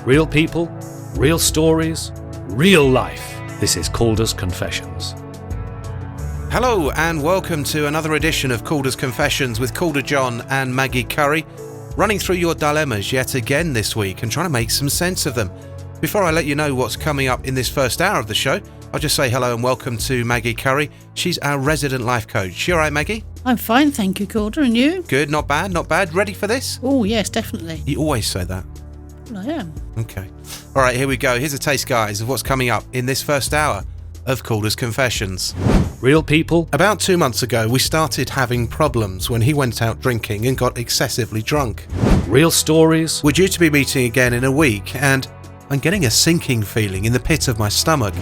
Real people, real stories, real life. This is Calders Confessions. Hello and welcome to another edition of Calders Confessions with Calder John and Maggie Curry, running through your dilemmas yet again this week and trying to make some sense of them. Before I let you know what's coming up in this first hour of the show, I'll just say hello and welcome to Maggie Curry. She's our resident life coach. You all right, Maggie? I'm fine, thank you, Calder, and you? Good, not bad, not bad. Ready for this? Oh, yes, definitely. You always say that. Well, I am. Okay. All right, here we go. Here's a taste, guys, of what's coming up in this first hour of Calder's Confessions. Real people. About 2 months ago, we started having problems when he went out drinking and got excessively drunk. Real stories. We're due to be meeting again in a week, and I'm getting a sinking feeling in the pit of my stomach.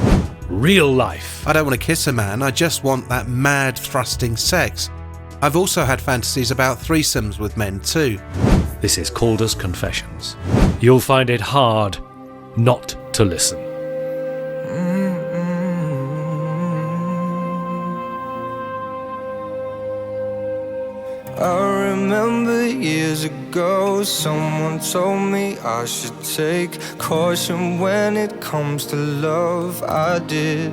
Real life. I don't want to kiss a man, I just want that mad thrusting sex. I've also had fantasies about threesomes with men too. This is Calder's Confessions. You'll find it hard not to listen. I remember years ago, someone told me I should take caution when it comes to love. I did.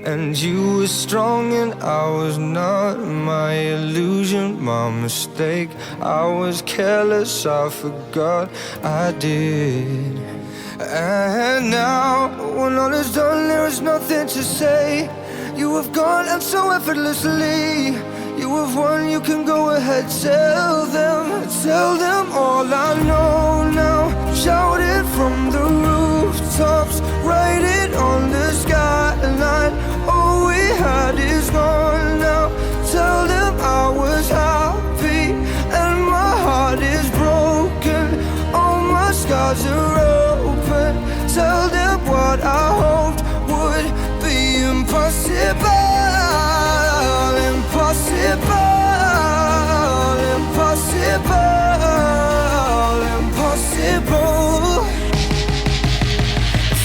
And you were strong and I was not. My illusion, my mistake. I was careless, I forgot I did. And now, when all is done, there is nothing to say. You have gone and so effortlessly. You have won, you can go ahead, tell them all I know now. Shout it from the rooftops, write it on the skyline. All we had is gone now. Tell them I was happy and my heart is broken. All my scars are open. Tell them what I hoped would be impossible. Impossible.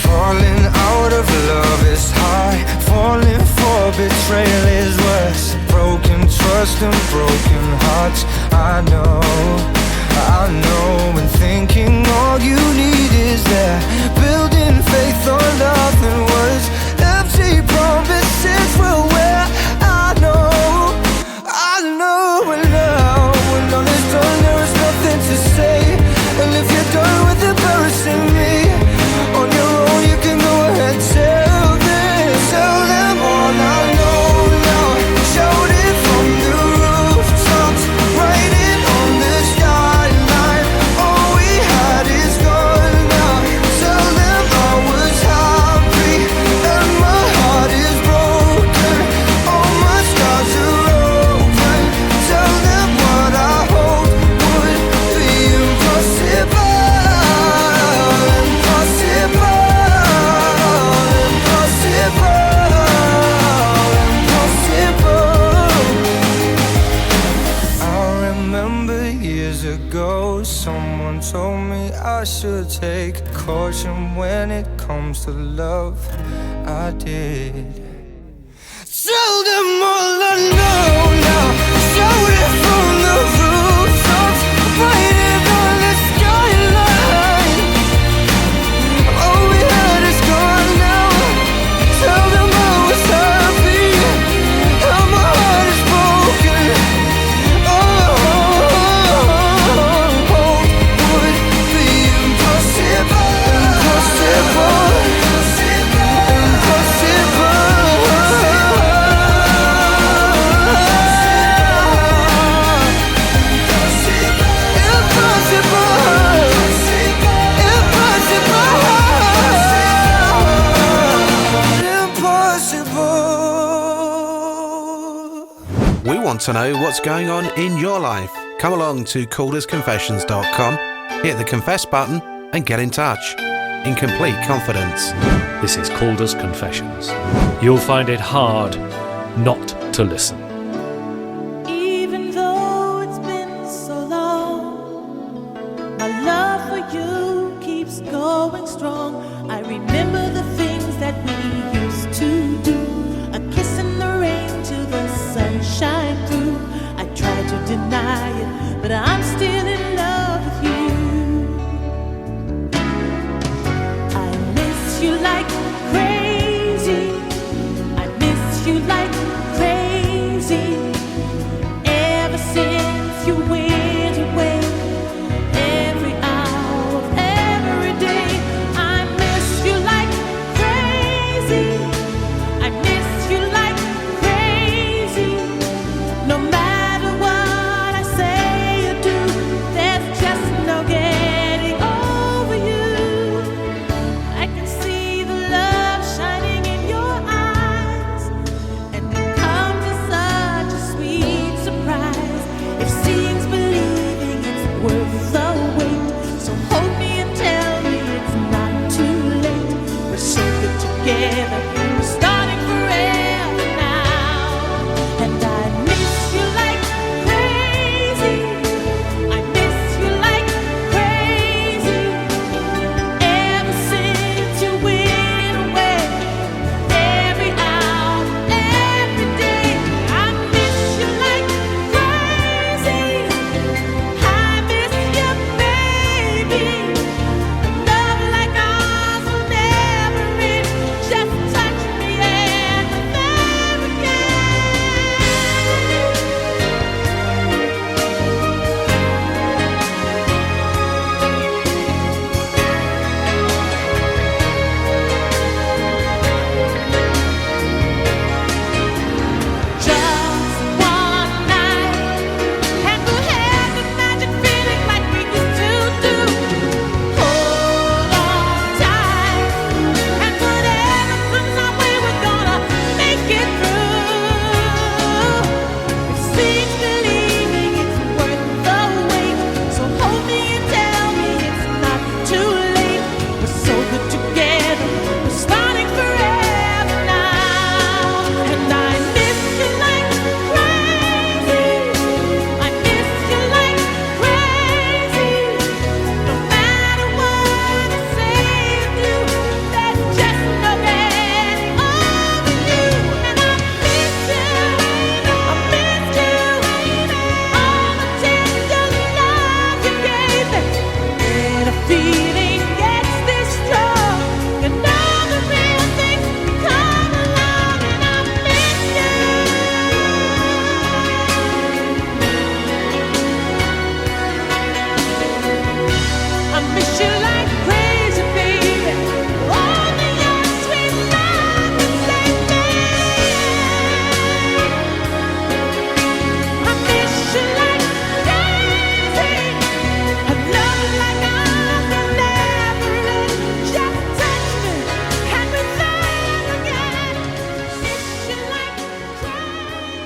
Falling out of love is high. Falling for betrayal is worse. Broken trust and broken hearts. I know. And thinking all you need is there. Building faith on nothing words. Empty promises will wear. I know. And now, when all is done, there is nothing to say. And if you're done with embarrassing me, on your own you can go ahead, tell them all I know now. Shout it from the rooftops, write it on the skyline. All we had is gone now. Tell them I was happy and my heart is broken. All my scars are open. Tell them what I hope would be impossible. Someone told me I should take caution when it comes to love. I did. Tell them all I know now. Shout it from the rooftops, write it on the skyline. All we had is gone now. Tell them I was happy and my heart is broken. We want to know what's going on in your life. Come along to caldersconfessions.com, hit the confess button and get in touch in complete confidence. This is Calder's Confessions. You'll find it hard not to listen. Even though it's been so long, my love for you keeps going strong. I remember the things that we used to do. A kiss in the rain till the sun shine through. I try to deny it, but I'm still in love with you.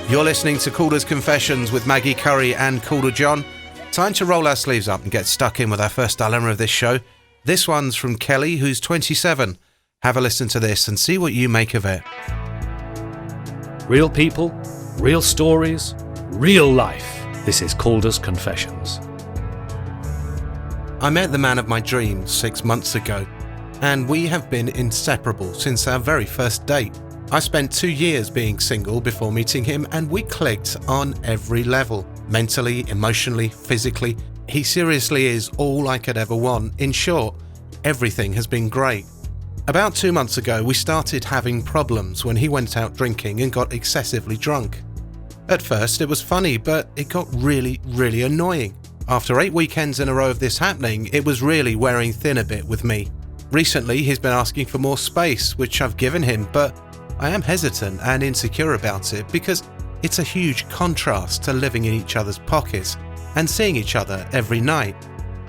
You're listening to Calders Confessions with Maggie Curry and Calder John. Time to roll our sleeves up and get stuck in with our first dilemma of this show. This one's from Kelly, who's 27. Have a listen to this and see what you make of it. Real people, real stories, real life. This is Calder's Confessions. I met the man of my dreams 6 months ago, and we have been inseparable since our very first date. I spent 2 years being single before meeting him, and we clicked on every level. Mentally, emotionally, physically. He seriously is all I could ever want. In short, everything has been great. About 2 months ago, we started having problems when he went out drinking and got excessively drunk. At first, it was funny, but it got really, really annoying. After 8 weekends in a row of this happening, it was really wearing thin a bit with me. Recently, he's been asking for more space, which I've given him, but I am hesitant and insecure about it because it's a huge contrast to living in each other's pockets and seeing each other every night.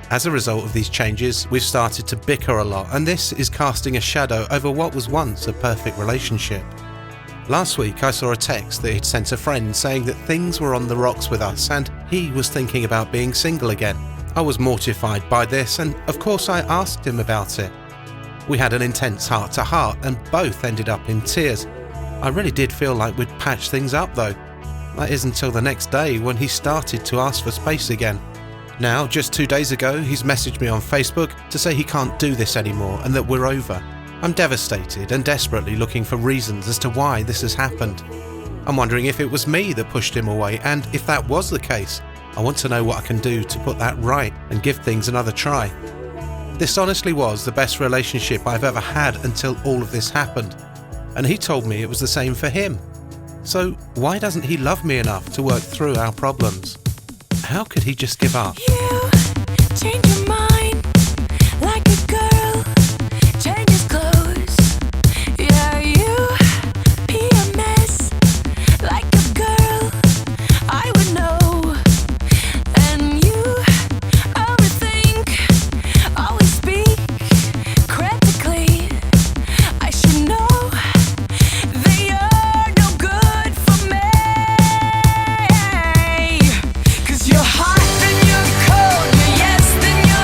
As a result of these changes, we've started to bicker a lot, and this is casting a shadow over what was once a perfect relationship. Last week, I saw a text that he'd sent a friend saying that things were on the rocks with us and he was thinking about being single again. I was mortified by this, and of course I asked him about it. We had an intense heart-to-heart and both ended up in tears. I really did feel like we'd patched things up though. That is until the next day when he started to ask for space again. Now, just 2 days ago, he's messaged me on Facebook to say he can't do this anymore and that we're over. I'm devastated and desperately looking for reasons as to why this has happened. I'm wondering if it was me that pushed him away, and if that was the case, I want to know what I can do to put that right and give things another try. This honestly was the best relationship I've ever had until all of this happened, and he told me it was the same for him. So why doesn't he love me enough to work through our problems? How could he just give up? You change your mind like a girl changes clothes. Yeah, you be a mess like a girl I would know. And you overthink, always speak critically. I should know that you're no good for me. 'Cause you're hot, then you're cold, you're yes, then you're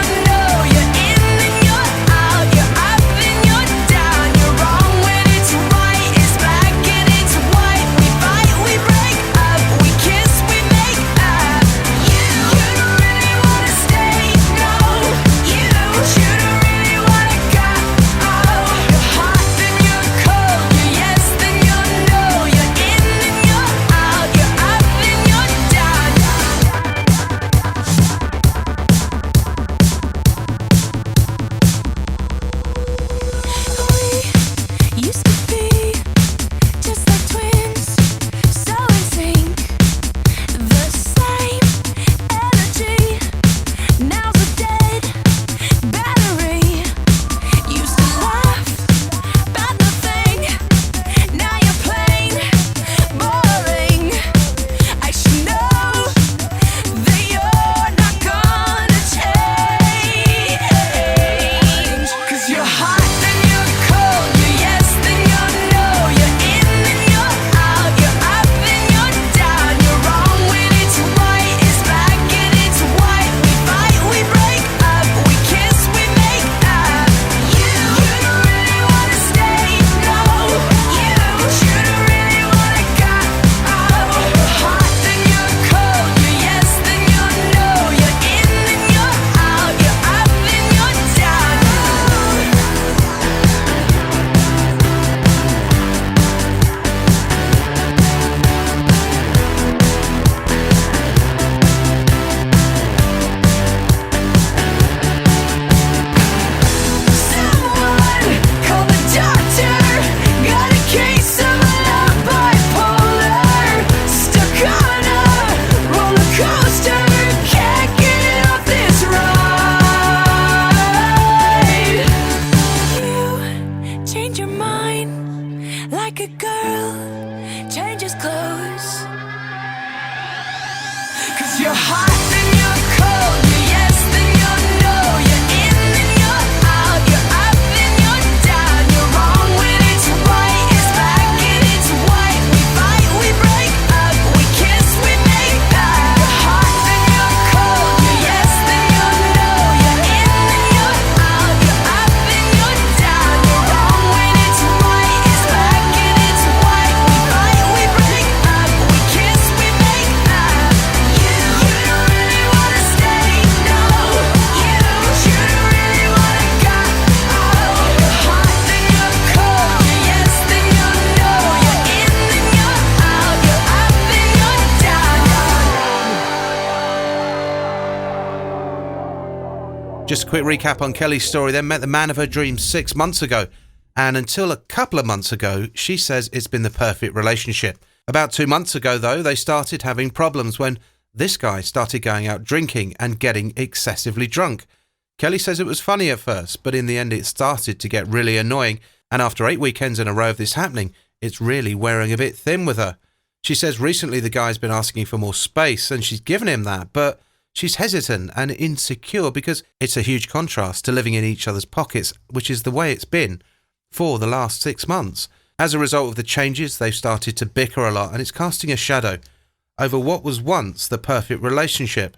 Just a quick recap on Kelly's story. Then met the man of her dreams 6 months ago. And until a couple of months ago, she says it's been the perfect relationship. About 2 months ago, though, they started having problems when this guy started going out drinking and getting excessively drunk. Kelly says it was funny at first, but in the end it started to get really annoying. And after 8 weekends in a row of this happening, it's really wearing a bit thin with her. She says recently the guy's been asking for more space and she's given him that, but she's hesitant and insecure because it's a huge contrast to living in each other's pockets, which is the way it's been for the last 6 months. As a result of the changes, they've started to bicker a lot, and it's casting a shadow over what was once the perfect relationship.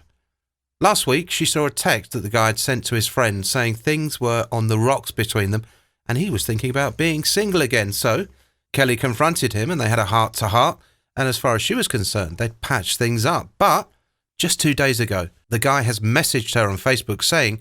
Last week, she saw a text that the guy had sent to his friend saying things were on the rocks between them, and he was thinking about being single again. So Kelly confronted him, and they had a heart-to-heart, and as far as she was concerned, they'd patched things up. But just 2 days ago, the guy has messaged her on Facebook saying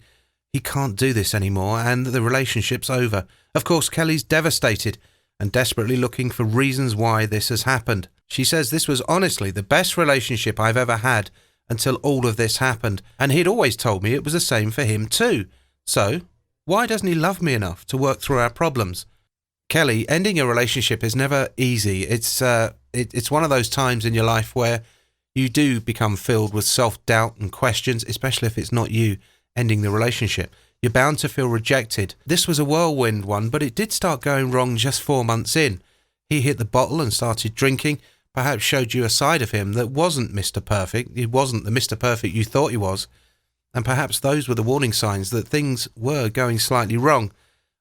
he can't do this anymore and the relationship's over. Of course, Kelly's devastated and desperately looking for reasons why this has happened. She says this was honestly the best relationship I've ever had until all of this happened, and he'd always told me it was the same for him too. So, why doesn't he love me enough to work through our problems? Kelly, ending a relationship is never easy. It's one of those times in your life where you do become filled with self-doubt and questions, especially if it's not you ending the relationship. You're bound to feel rejected. This was a whirlwind one, but it did start going wrong just 4 months in. He hit the bottle and started drinking, perhaps showed you a side of him that wasn't Mr. Perfect. He wasn't the Mr. Perfect you thought he was. And perhaps those were the warning signs that things were going slightly wrong.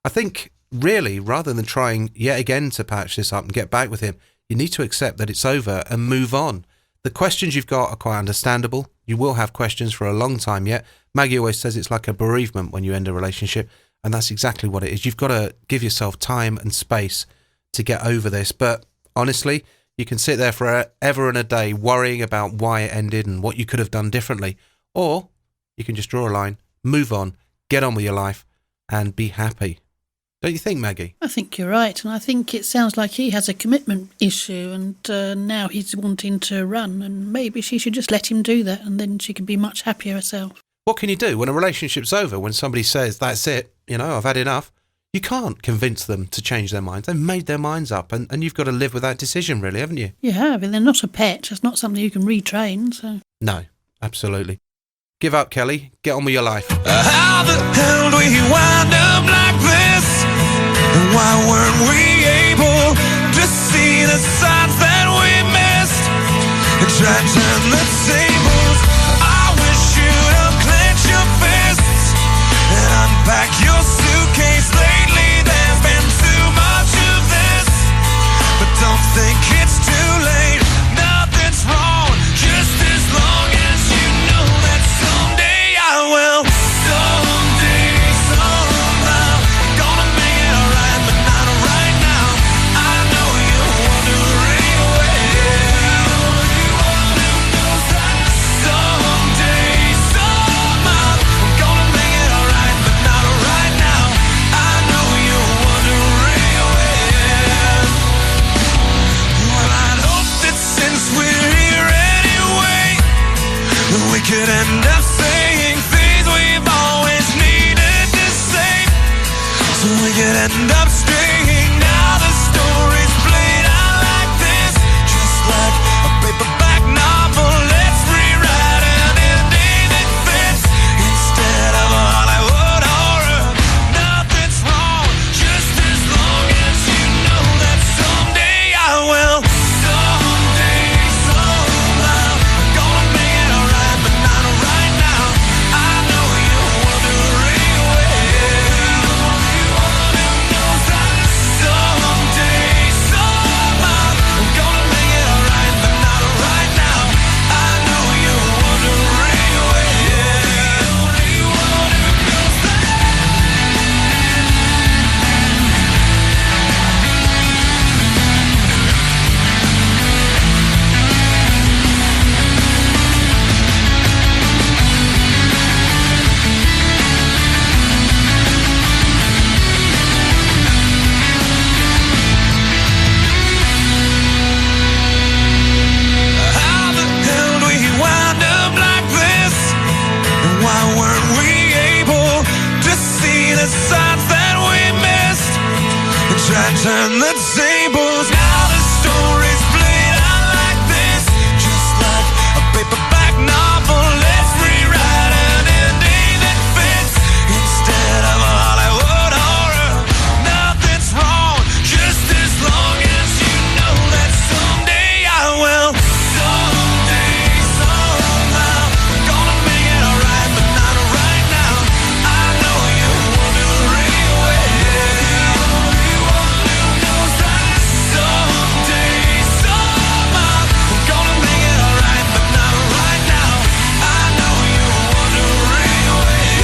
I think, really, rather than trying yet again to patch this up and get back with him, you need to accept that it's over and move on. The questions you've got are quite understandable. You will have questions for a long time yet. Maggie always says it's like a bereavement when you end a relationship, and that's exactly what it is. You've got to give yourself time and space to get over this. But honestly, you can sit there forever and a day worrying about why it ended and what you could have done differently. Or you can just draw a line, move on, get on with your life, and be happy. Don't you think, Maggie? I think you're right, and I think it sounds like he has a commitment issue, and now he's wanting to run, and maybe she should just let him do that, and then she can be much happier herself. What can you do when a relationship's over, when somebody says, that's it, I've had enough? You can't convince them to change their minds. They've made their minds up, and you've got to live with that decision, really, haven't you? You have, and they're not a pet. It's not something you can retrain, so... No, absolutely. Give up, Kelly. Get on with your life. How the hell do we wind up like this? And why weren't we able to see the signs that we missed? And try to turn the tables. I wish you'd unclench your fists and unpack your suitcase. Lately there's been too much of this, but don't think it's too late. Nothing's wrong, just as long as you know that someday I will. Someday, somehow, gonna make it alright, but not right now. I know you're wondering someday, somehow, I'm gonna make it alright, but not right now. I know you're wondering well, I'd hope that since we're here anyway, we could end up saying things we've always needed to say, so we could end up straying. Now the story's played out like this, just like a paperback novel. Let's rewrite an ending that fits instead of a Hollywood horror. Nothing's wrong, just as long as you know that someday I will. Someday, somehow, I'm gonna make it alright, but not right now. I know you're wondering knows I the tables. Now the story's played out like this, just like a paperback novel. Let's rewrite an ending that fits instead of a Hollywood horror. Nothing's wrong, just as long as you know that someday I will. Someday, somehow, gonna make it alright, but not right now. I know you want to rewind. Someday, somehow, gonna make it alright, but not right now. I know you want to rewind.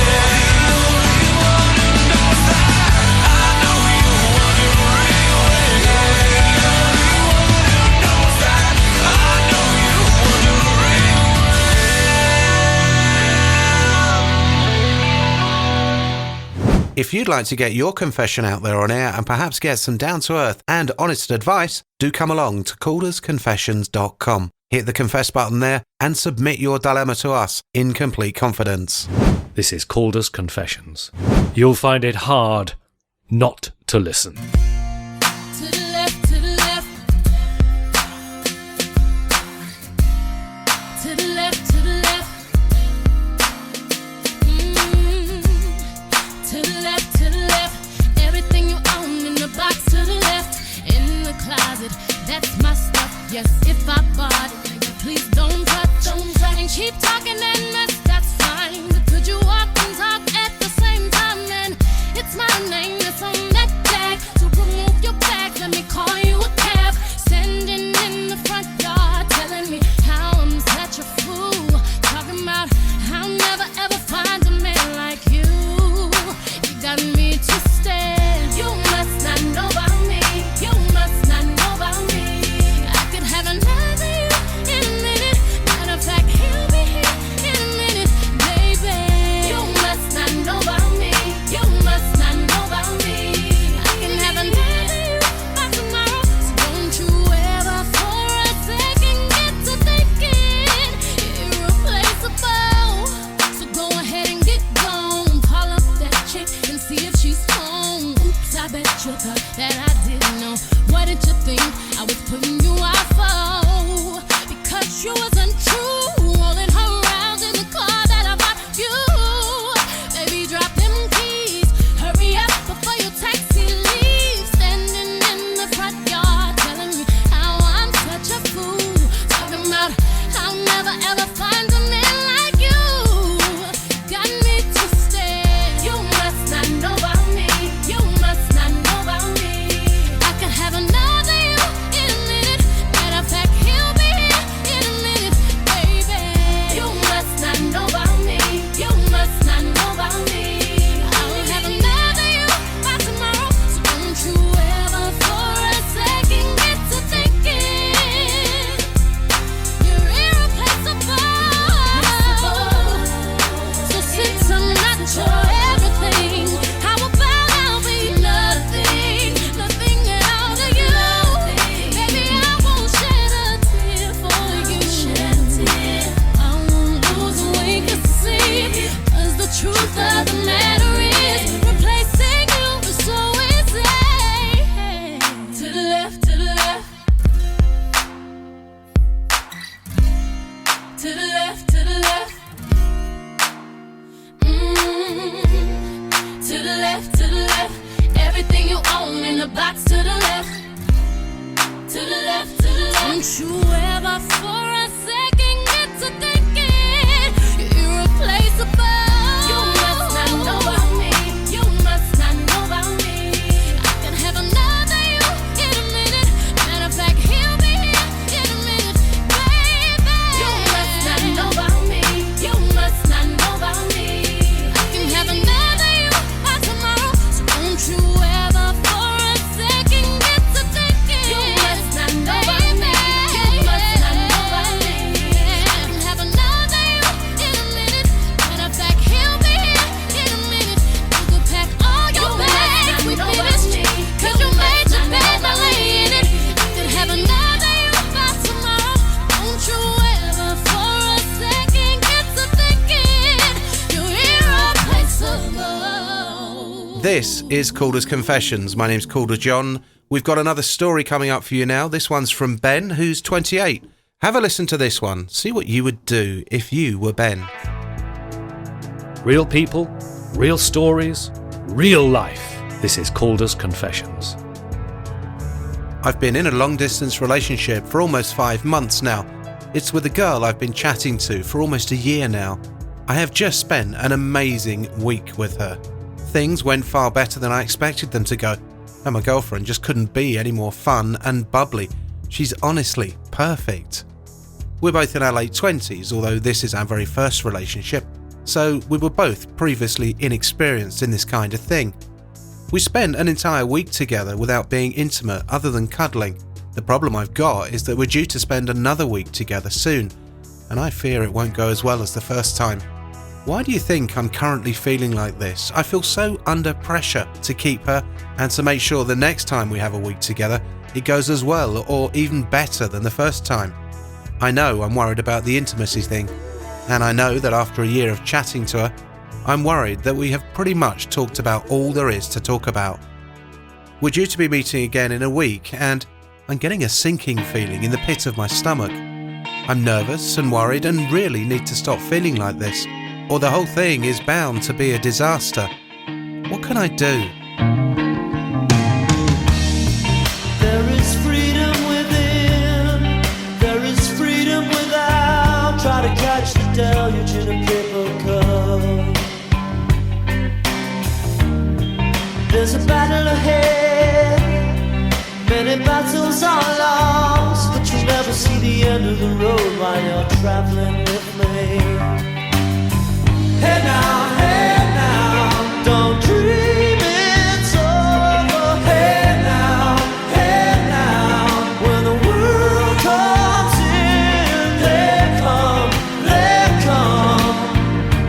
I know you want to rewind. If you'd like to get your confession out there on air and perhaps get some down-to-earth and honest advice, do come along to caldersconfessions.com. Hit the confess button there and submit your dilemma to us in complete confidence. This is Calder's Confessions. You'll find it hard not to listen. To the left, to the left. To the left, to the left. To the left, to the left. Everything you own in the box to the left. In the closet, that's my stuff. Yes, if I bought it, please don't touch, don't touch. And keep talking and that's fine. But could you walk and talk at the same time? Then it's my name that's on that tag. So remove your bags, let me call you a cab. Standing in the front yard, telling me how I'm such a fool. Talking about I'll never ever find a man like you. You got me twisted. You must not know about me. You must not know about me. I could have another you in a minute. Matter of fact, he'll be here in a minute, baby. You must not know about me. You must not know about me. I can have another you by tomorrow. So don't you ever for a second get to thinking irreplaceable. So go ahead and get gone. Call up that chick and see if she's home. Oops, I bet you thought that I didn't know. What did you think I was putting you out for? Because you wasn't true. Rolling her around in the car that I bought you. Baby, drop them keys. Hurry up before your taxi leaves. Standing in the front yard, telling me how I'm such a fool. Talking about I'll never ever find a man like you. Got me twisted. You must not know about me. You must not know about me. I could have another you in a minute. Matter of fact, he'll be here in a minute, baby. You must not know about me. You must not know about me. I'll have another you by tomorrow. So don't you ever for a second get to thinking you're irreplaceable. So since I'm not your everything, how about I'll be nothing, nothing at all to you? Baby, I won't shed a tear for you. I won't lose a wink of sleep. 'Cause the truth of the matter is, replacing you is so easy. To the left, to the left. To the left, to the left. To the left, to the left. Everything you own in the box to the left. To the left, to the left. Don't you ever for a second get to thinking you're irreplaceable. You must not know about me. You must not know about me. I can have another you in a minute. Matter of fact, he'll be here in a minute, baby. You must not know about me. You must not know about me. I can have another you by tomorrow. So don't you ever for a second get to thinking you must not know about me. You must not know about me. I can have another you in a minute. Matter of fact, he'll be here in a minute. You could pack all your bags, we finished. 'Cause you made your bed by laying it. I could have another you by tomorrow. Don't you ever for a second get to thinking you're irreplaceable. This is Calder's Confessions. My name's Calder John. We've got another story coming up for you now. This one's from Ben, who's 28. Have a listen to this one. See what you would do if you were Ben. Real people, real stories, real life. This is Calder's Confessions. I've been in a long-distance relationship for almost 5 months now. It's with a girl I've been chatting to for almost a year now. I have just spent an amazing week with her. Things went far better than I expected them to go, and my girlfriend just couldn't be any more fun and bubbly. She's honestly perfect. We're both in our late 20s, although this is our very first relationship, so we were both previously inexperienced in this kind of thing. We spent an entire week together without being intimate other than cuddling. The problem I've got is that we're due to spend another week together soon, and I fear it won't go as well as the first time. Why do you think I'm currently feeling like this? I feel so under pressure to keep her and to make sure the next time we have a week together, it goes as well or even better than the first time. I know I'm worried about the intimacy thing, and I know that after a year of chatting to her, I'm worried that we have pretty much talked about all there is to talk about. We're due to be meeting again in a week, and I'm getting a sinking feeling in the pit of my stomach. I'm nervous and worried and really need to stop feeling like this, or the whole thing is bound to be a disaster. What can I do? There is freedom within, there is freedom without. Try to catch the deluge in a paper cup. There's a battle ahead, many battles are lost, but you'll never see the end of the road while you're traveling with me. Hey now, don't dream it's over. Hey now, when the world comes in, they come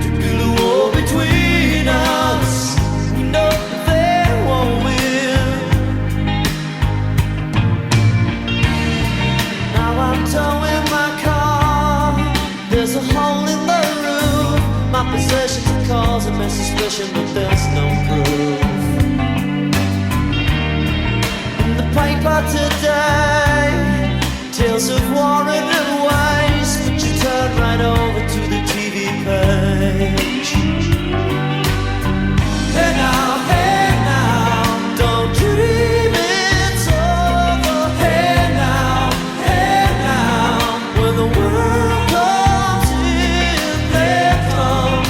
to build a wall between us. We know they won't win. Now I'm towing my car, there's a hole in the roof. My possessions are causing me suspicion, but there's no proof. In the paper today, tales of war and waste, but you turn right over to the TV page. Hey now, don't dream it's over. Hey now, when the world comes in, they come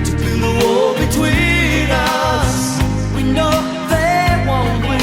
to build a wall between us. We know they won't win.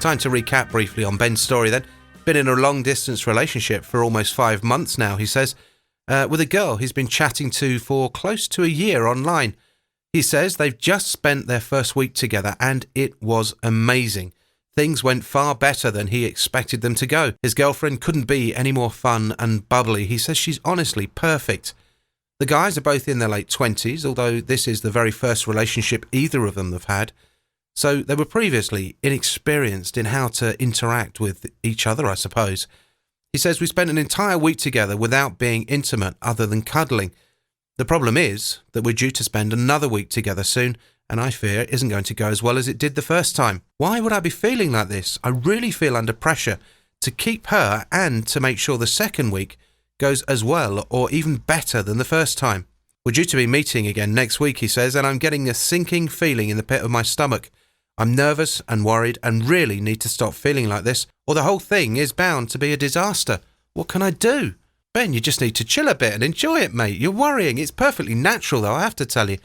Time to recap briefly on Ben's story then. Been in a long-distance relationship for almost 5 months now, he says, with a girl he's been chatting to for close to a year online. He says they've just spent their first week together and it was amazing. Things went far better than he expected them to go. His girlfriend couldn't be any more fun and bubbly. He says she's honestly perfect. The guys are both in their late 20s, although this is the very first relationship either of them have had. So they were previously inexperienced in how to interact with each other, I suppose. He says we spent an entire week together without being intimate other than cuddling. The problem is that we're due to spend another week together soon, and I fear it isn't going to go as well as it did the first time. Why would I be feeling like this? I really feel under pressure to keep her and to make sure the second week goes as well or even better than the first time. We're due to be meeting again next week, he says, and I'm getting a sinking feeling in the pit of my stomach. I'm nervous and worried and really need to stop feeling like this, or the whole thing is bound to be a disaster. What can I do? Ben, you just need to chill a bit and enjoy it, mate. You're worrying. It's perfectly natural, though, I have to tell you.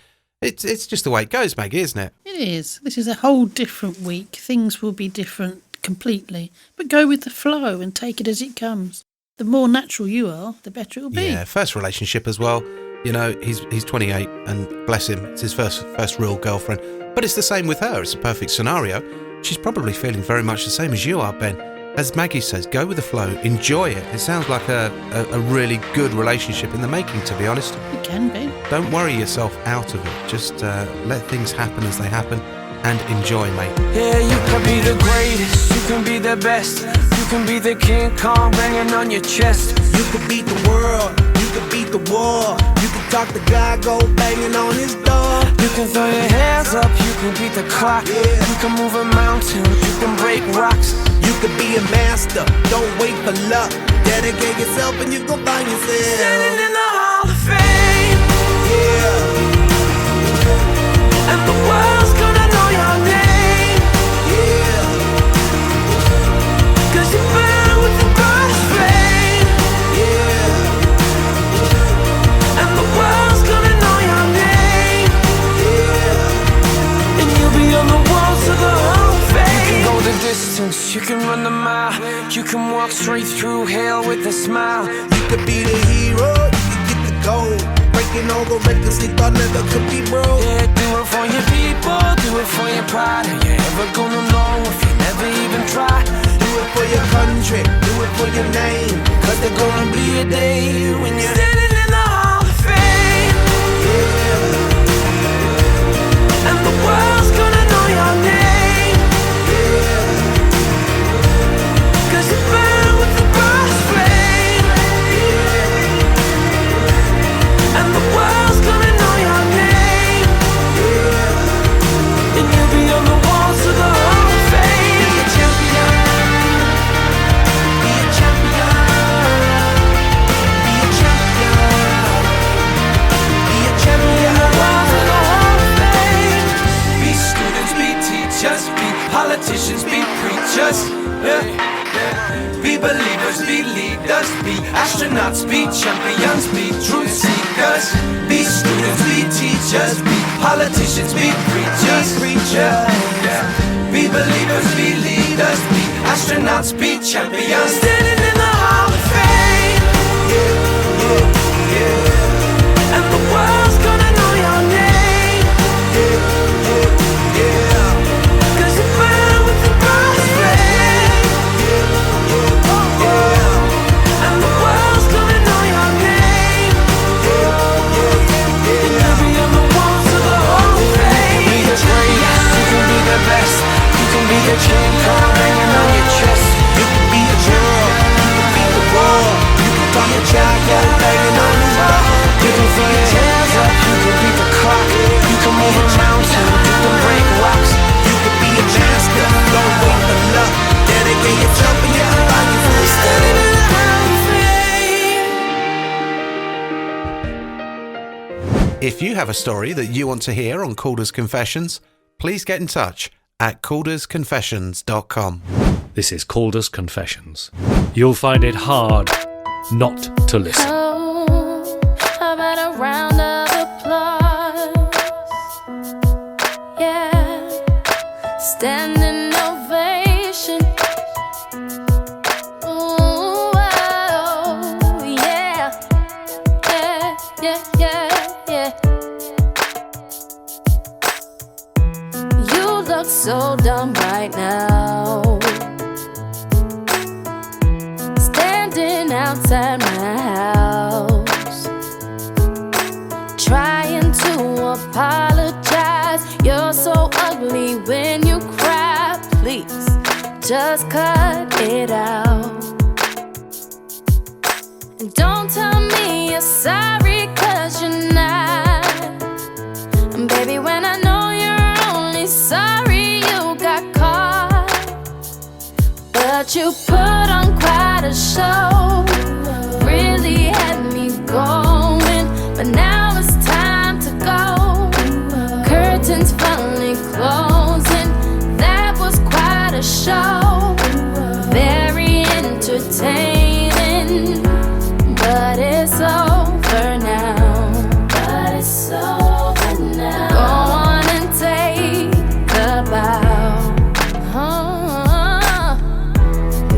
It's just the way it goes, Maggie, isn't it? It is. This is a whole different week. Things will be different completely. But go with the flow and take it as it comes. The more natural you are, the better it'll be. Yeah, first relationship as well. You know, he's 28 and bless him, it's his first real girlfriend. But it's the same with her. It's a perfect scenario. She's probably feeling very much the same as you are, Ben. As Maggie says, go with the flow, enjoy it. It sounds like a really good relationship in the making, to be honest. It can be. Don't worry yourself out of it. Just let things happen as they happen and enjoy, mate. Yeah, you can be the greatest, you can be the best. You can be the King Kong banging on your chest. You could beat the world, you could beat the war. You could talk to God, go banging on his door. You can throw your hands up, you can beat the clock. Yeah. You can move a mountain, you can break rocks. You could be a master, don't wait for luck. Dedicate yourself and you gon' find yourself Standing in the Hall of Fame. Yeah. And the world's gonna know your name. Yeah. 'Cause you burn with the brightest flame. Yeah. And the world's gonna know your name. Yeah. And you'll be on the walls of the Hall of Fame. You can go the distance, you can run the mile. You can walk straight through hell with a smile. You could be the hero, you could get the gold. Breaking all the records they thought never could be broke. Yeah, do it for your people, do it for your pride. Are you ever gonna know if you never even try? Do it for your country, do it for your name. 'Cause there's gonna be a day when you're standing in the Hall of Fame. Yeah. And the world's gonna know your name. Yeah. 'Cause you burn with the brightest flame. Yeah. And the world's gonna know your name. Yeah. And you'll be on the walls of the Hall of Fame. Be a champion. Be a champion. Be a champion. Be a champion. Walls of the Hall of Fame. Be students, be teachers, be politicians, be preachers. Yeah. Be believers, be leaders, be astronauts, be champions, be truth seekers. Be students, be teachers, be politicians, be preachers. Yeah. Be believers, be leaders, be astronauts, be champions. Standing in the Hall of Fame. Yeah. And the world's gonna know your name. Yeah. 'Cause you burn with the brightest flame. And the world's gonna know your name. And you'll be on the walls of the Hall of Fame. You can be the greatest, you can be the best. You can be the King Kong banging on your chest. You can be a girl, you can beat the world. You can talk to God, go banging on his door. You can throw your hands up, you can beat the clock. You can move a mountain, you can break rocks. You can be a master, don't wait for luck. Dedicate yourself and you can find yourself Standing in the Hall of Fame. If you have a story that you want to hear on Calder's Confessions, please get in touch at caldersconfessions.com. This is Calder's Confessions. You'll find it hard not to listen. Oh, how about a round of applause? Yeah, standing ovation. yeah, yeah, yeah. You look so dumb right now, standing outside my house, trying to apologize. You're so ugly when you cry. Please, just cut it out. And don't tell me you're sorry, 'cause you're not. And baby, when I know you're only sorry you got caught, but you put on quite a show, really had me going. But now it's time to go, curtains finally closing. That was quite a show, very entertaining. But it's over now. But it's over now. Go on and take a bow.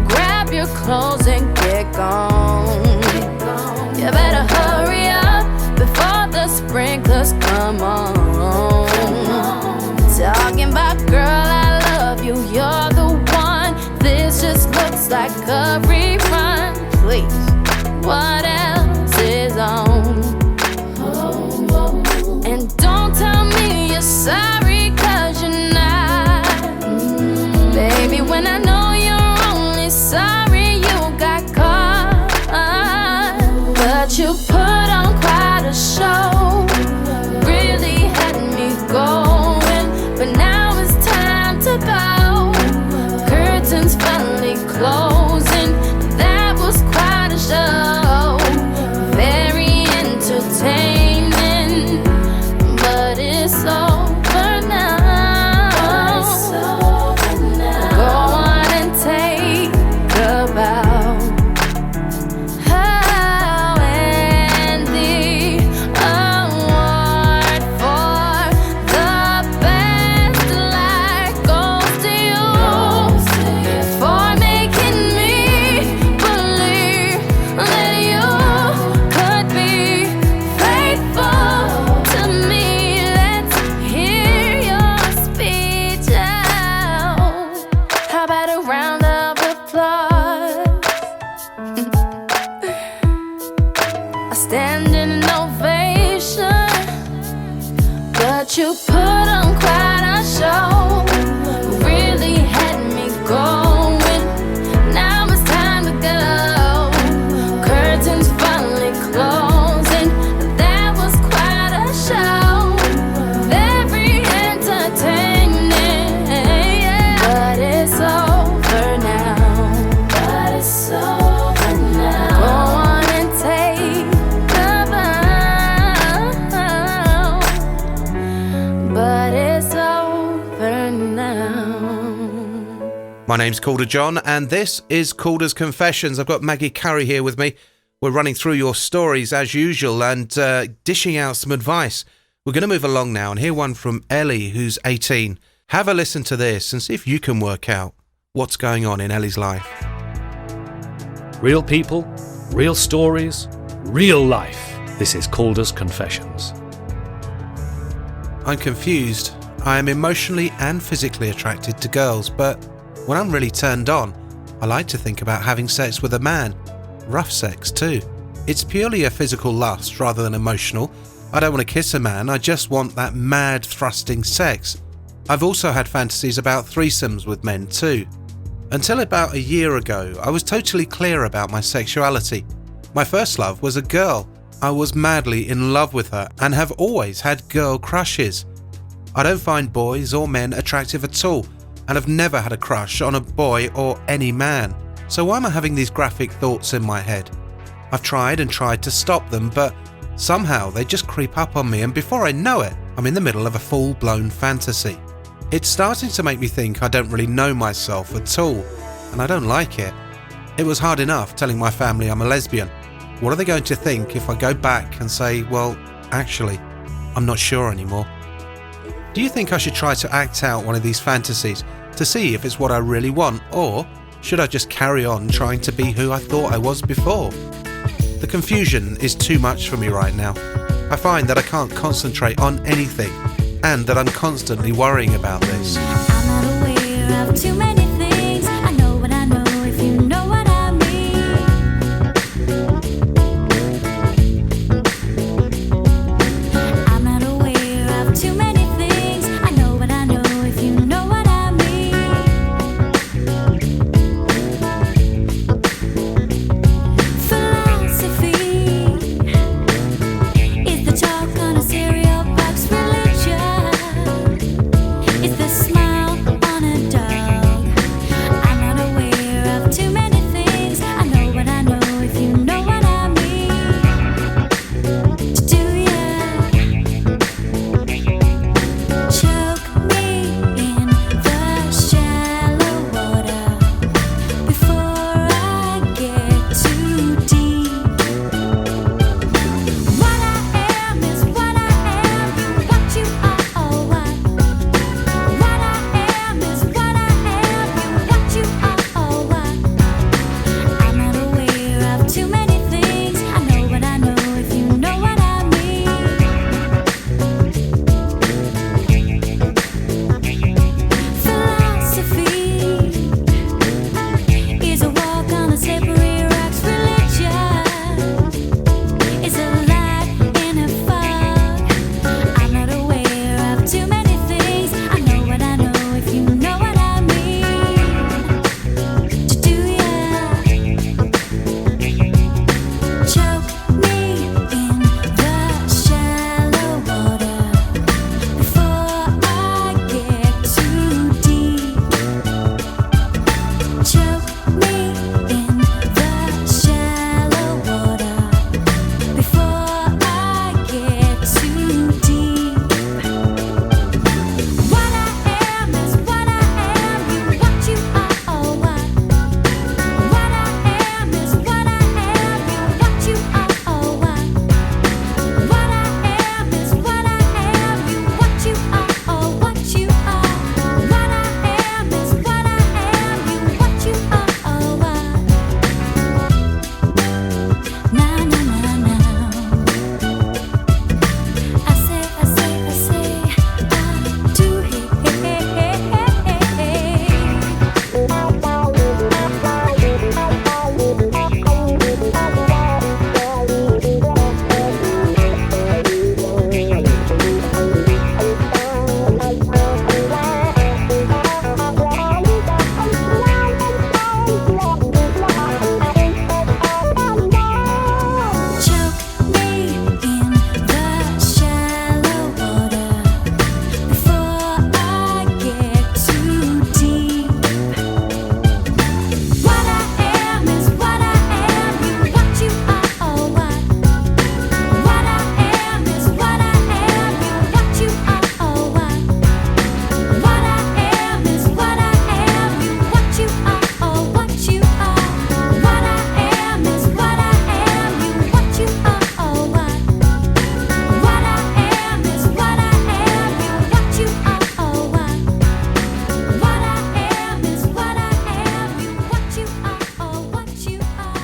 Grab your clothes and get gone. You better hurry up before the sprinklers come on. Talking about, girl, I love you, you're the one. This just looks like a rerun. Please, what else is on? And don't tell me you're sorry, 'cause you're not. Baby, when I know you're only sorry you got caught, but you put on quite a show, really had me going. But now it's time to go, curtains finally closing. That was quite a show, very entertaining. But it's over now. Go on and take a bow. Oh, and the award for the best life goes to you, for making me believe that you could be faithful to me. Let's hear your speech out. How about a round of applause? A standing ovation, but you put on quite a show, really had me going. Now it's time to go, curtains finally closing. That was quite a show, very entertaining. But it's over now. But it's over now. Go on and take a bow. But it's over now. My name's Calder John, and this is Calder's Confessions. I've got Maggie Curry here with me. We're running through your stories as usual and dishing out some advice. We're going to move along now and hear one from Ellie, who's 18. Have a listen to this and see if you can work out what's going on in Ellie's life. Real people, real stories, real life. This is Calder's Confessions. I'm confused. I am emotionally and physically attracted to girls, but when I'm really turned on, I like to think about having sex with a man. Rough sex too. It's purely a physical lust rather than emotional. I don't want to kiss a man, I just want that mad thrusting sex. I've also had fantasies about threesomes with men too. Until about a year ago, I was totally clear about my sexuality. My first love was a girl. I was madly in love with her and have always had girl crushes. I don't find boys or men attractive at all and have never had a crush on a boy or any man. So why am I having these graphic thoughts in my head? I've tried and tried to stop them, but somehow they just creep up on me, and before I know it, I'm in the middle of a full-blown fantasy. It's starting to make me think I don't really know myself at all, and I don't like it. It was hard enough telling my family I'm a lesbian. What are they going to think if I go back and say, well, actually, I'm not sure anymore? Do you think I should try to act out one of these fantasies to see if it's what I really want, or should I just carry on trying to be who I thought I was before? The confusion is too much for me right now. I find that I can't concentrate on anything and that I'm constantly worrying about this. I'm not aware of too many things. I know what I know, if you know what I mean. I'm not aware of too many things. I know what I know, if you know what I mean. Philosophy is the chalk on a cereal box. Religion is the smile on a dog. I'm not aware of too many things. I know what I know, if you know what I mean. Do ya choke me in the shallow water before I get too deep? What I am is what I am, what you are or what? What I am is what I am, what you are or what? I'm not aware of too many things. I know what I know, if you know what I mean. Philosophy is a walk on the slippery rocks. Religion is a light in a fog. I'm not aware of too many things. I know what I know, if you know what I mean. Do ya choke me in the shallow water before I get too deep? Choke me in the shallow water before I get too deep. What I am is what I am, what you are or what? What I am is what I am, what you are or what? What I am is what I am, what you are or what you are? What I am is what I am, what you are or what? Na na na na. I say, I do it. Choke me in the shallow water before I get too deep. What I am is what I am, what you are or what? What I am is what I am, what you are or what? What I am is what I am, what you are or what you are? What I am is what I am, what you are or what? What I am is what I am, what you are or what? What I am is what I am, what you are or what you are?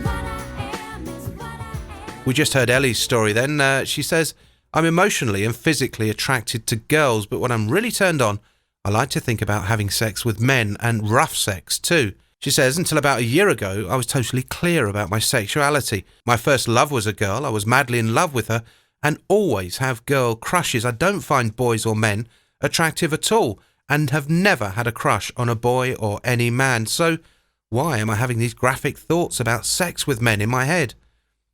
What I am is what I am. We just heard Ellie's story then. She says, I'm emotionally and physically attracted to girls, but when I'm really turned on, I like to think about having sex with men and rough sex too. She says, until about a year ago, I was totally clear about my sexuality. My first love was a girl. I was madly in love with her and always have girl crushes. I don't find boys or men attractive at all and have never had a crush on a boy or any man. So why am I having these graphic thoughts about sex with men in my head?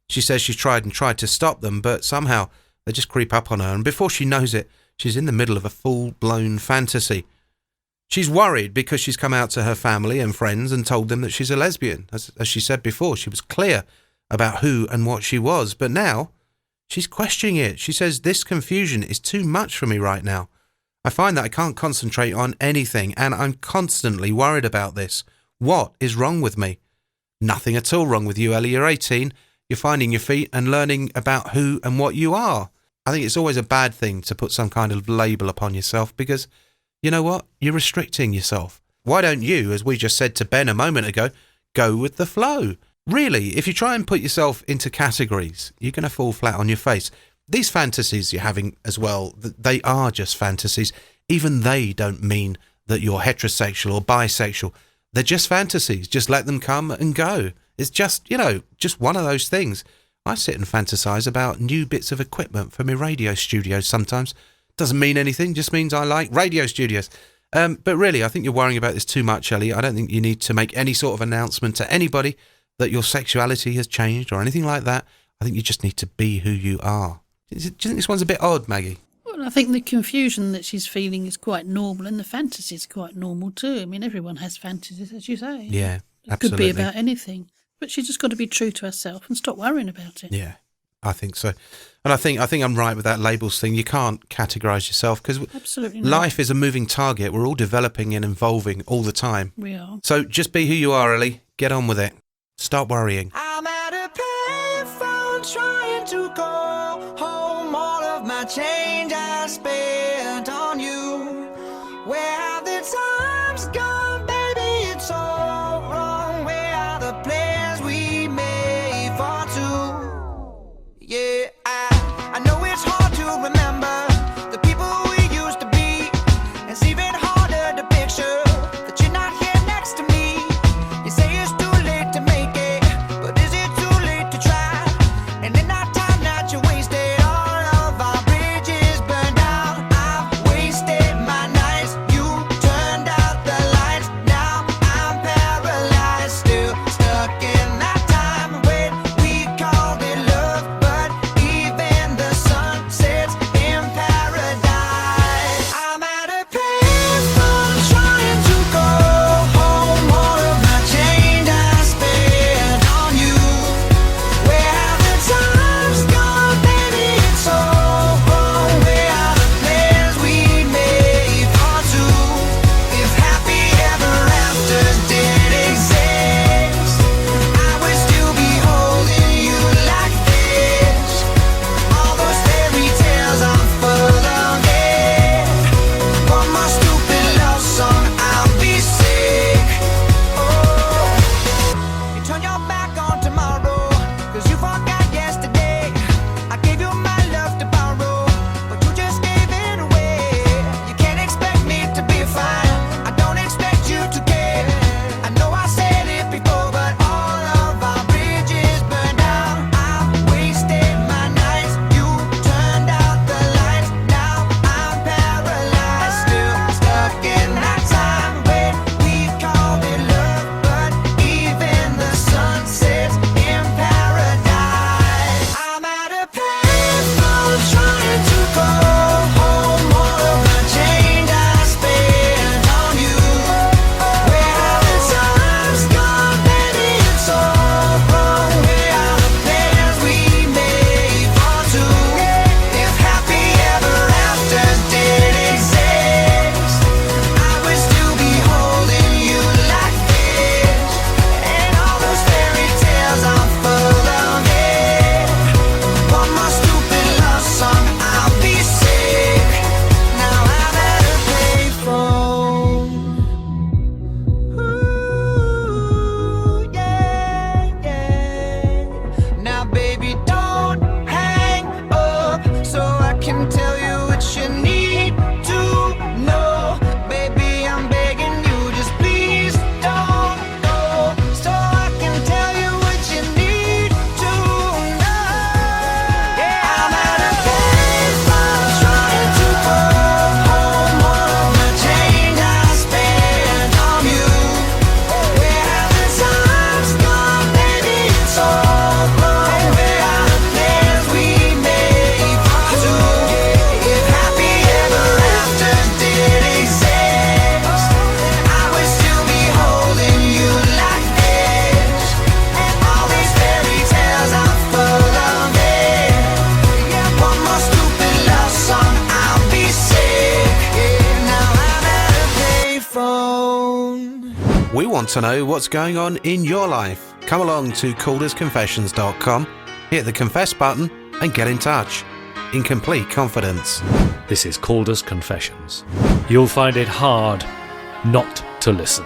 She says she's tried to stop them, but somehow they just creep up on her, and before she knows it, she's in the middle of a full-blown fantasy. She's worried because she's come out to her family and friends and told them that she's a lesbian. As she said before, she was clear about who and what she was, but now she's questioning it. She says, this confusion is too much for me right now. I find that I can't concentrate on anything, and I'm constantly worried about this. What is wrong with me? Nothing at all wrong with you, Ellie. You're 18. You're finding your feet and learning about who and what you are. I think it's always a bad thing to put some kind of label upon yourself because, you know what? You're restricting yourself. Why don't you, as we just said to Ben a moment ago, go with the flow? really, if you try and put yourself into categories, you're going to fall flat on your face. These fantasies you're having as well, they are just fantasies. Even they don't mean that you're heterosexual or bisexual. They're just fantasies. Just let them come and go. It's just, just one of those things. I sit and fantasize about new bits of equipment for my radio studios sometimes. Doesn't mean anything, just means I like radio studios. But really, I think you're worrying about this too much, Ellie. I don't think you need to make any sort of announcement to anybody that your sexuality has changed or anything like that. I think you just need to be who you are. Do you think this one's a bit odd, Maggie? Well, I think the confusion that she's feeling is quite normal, and the fantasy is quite normal too. I mean, everyone has fantasies, as you say. Yeah, it absolutely. Could be about anything. But she's just got to be true to herself and stop worrying about it. Yeah, I think so. And I think I'm right with that labels thing. You can't categorise yourself because life is a moving target. We're all developing and evolving all the time. We are. So just be who you are, Ellie. Get on with it. Stop worrying. I'm at a payphone trying to call home. All of my change I spent on you. Where have the times gone, baby? It's all wrong. Where are the plans we made for two? Yeah, I know it's hard to remember the people we used to be. It's even harder to picture that you're not here next to me. You say it's too late to make it, but is it too late to try? And in that time that you wasted, all of our bridges burned down. I've wasted my nights, you turned out the lights. Now I'm paralyzed, still stuck in that time when we called it love. But even the sun sets in paradise. I'm at a payphone trying to go home. All of my change I spent on you. Where have the times gone, baby? It's all wrong. Where are the plans we made for two? If happy ever afters did exist, I would still be holding you like this. All those fairy tales I'm full of it. One more stupid love song, I'll be sick. Oh, you turn your back on tomorrow, 'cause you forgot yesterday. I gave you my love to borrow, but you just gave it away. You can't expect me to be fine, I don't expect you to care. I know I said it before, but all of our bridges burned down. I've wasted my nights, you turned out the lights. Now I'm paralyzed, still stuck in that time when we called it love. But even the sun sets in paradise. I'm at a payphone trying to go home. All of my change I spent on you. Where have the times gone, baby? It's all wrong. Where are the plans we made for two? If happy ever afters did exist, I would still be holding you like this. And all those fairy tales I'm full of it. One more stupid love song, I'll be sick. Now I'm at a payphone. Ooh, yeah, yeah. Now baby, don't hang up so I can tell you what you need to know. Baby, I'm begging you, just please don't go, so I can tell you what you need to know. Yeah, I'm at a payphone trying to go home. All of my change I spent on you. Where have the times gone, baby? It's all wrong. Where are the plans we made for two? If happy ever afters did exist, I would still be holding you like this. And all these fairy tales I'm full of it. Yeah, one more stupid love song, I'll be sick. Now I'm at a payphone. We want to know what's going on in your life. Come along to caldersconfessions.com, hit the confess button and get in touch. In complete confidence. This is Calder's Confessions. You'll find it hard not to listen.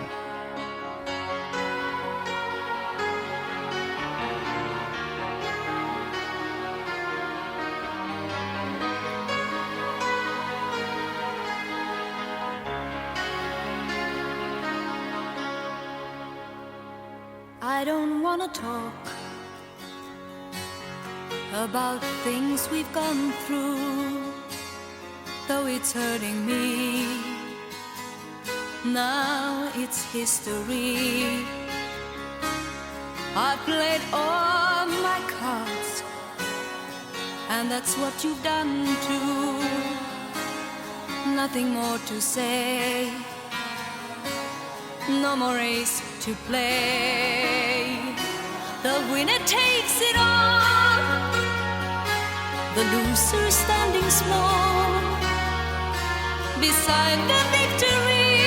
wanna talk about things we've gone through, though it's hurting me. Now it's history. I played all my cards, and that's what you've done too. Nothing more to say, no more race to play. The winner takes it all, the loser standing small beside the victory.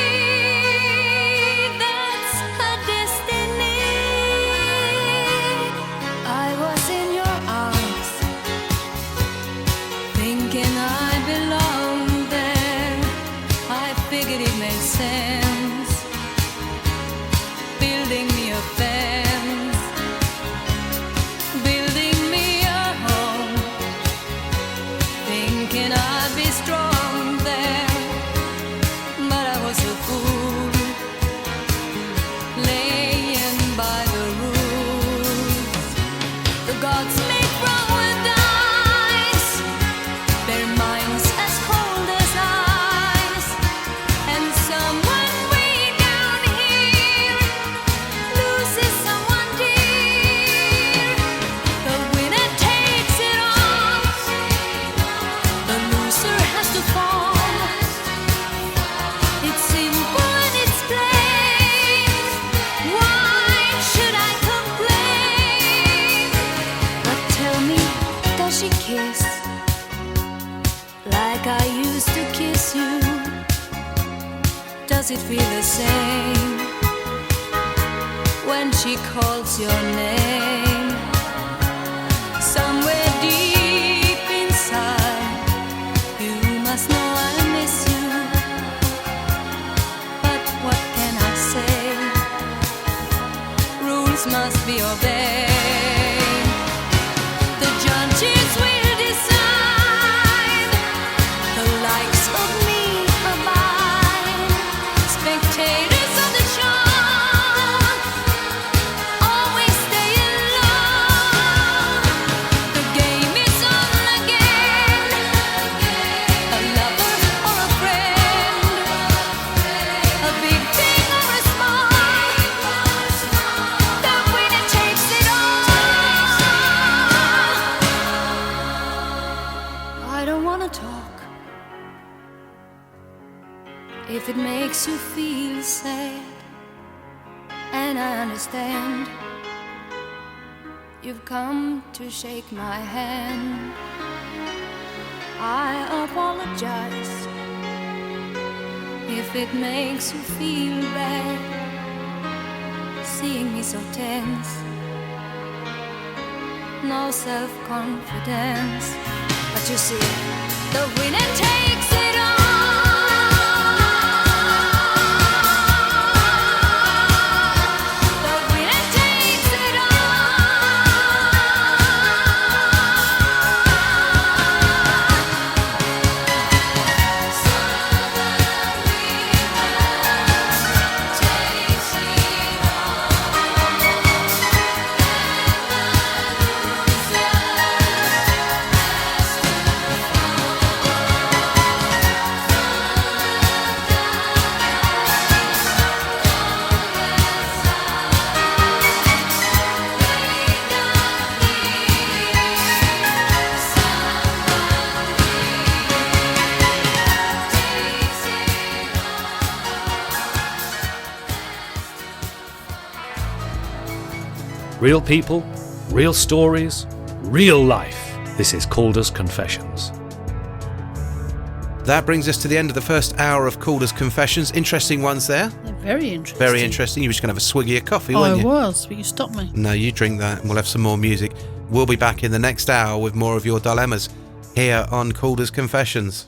That's her destiny. I was in your arms, thinking I belonged there. I figured it made sense, building me a fence, building me a home, thinking I'd be strong there. But I was a fool, laying by the rules. The gods make wrong with dice, their minds as cold as ice, and someone way down here loses someone dear. The winner takes it all, the loser has to fall. It's simple and it's plain. Why should I complain? But tell me, does she kiss like I used to kiss you? Does it feel the same when she calls your name? Somewhere deep inside, you must know I miss you. But what can I say? Rules must be obeyed. The judges will decide, the likes of me abide. Spectators of the show always stay alone. The game is on again, a lover or a friend, a big thing or a small, the winner takes it all. I don't wanna talk if it makes you feel sad, and I understand. You've come to shake my hand. I apologize if it makes you feel bad, seeing me so tense, no self-confidence. But you see, the winner takes it all. The winner takes it Real people, real stories, real life. This is Calder's Confessions. That brings us to the end of the first hour of Calders Confessions. Interesting ones there. They're very interesting. Very interesting. You were just going to have a swiggy of coffee, I weren't you? was, but you stopped me. No, you drink that and we'll have some more music. We'll be back in the next hour with more of your dilemmas here on Calders Confessions.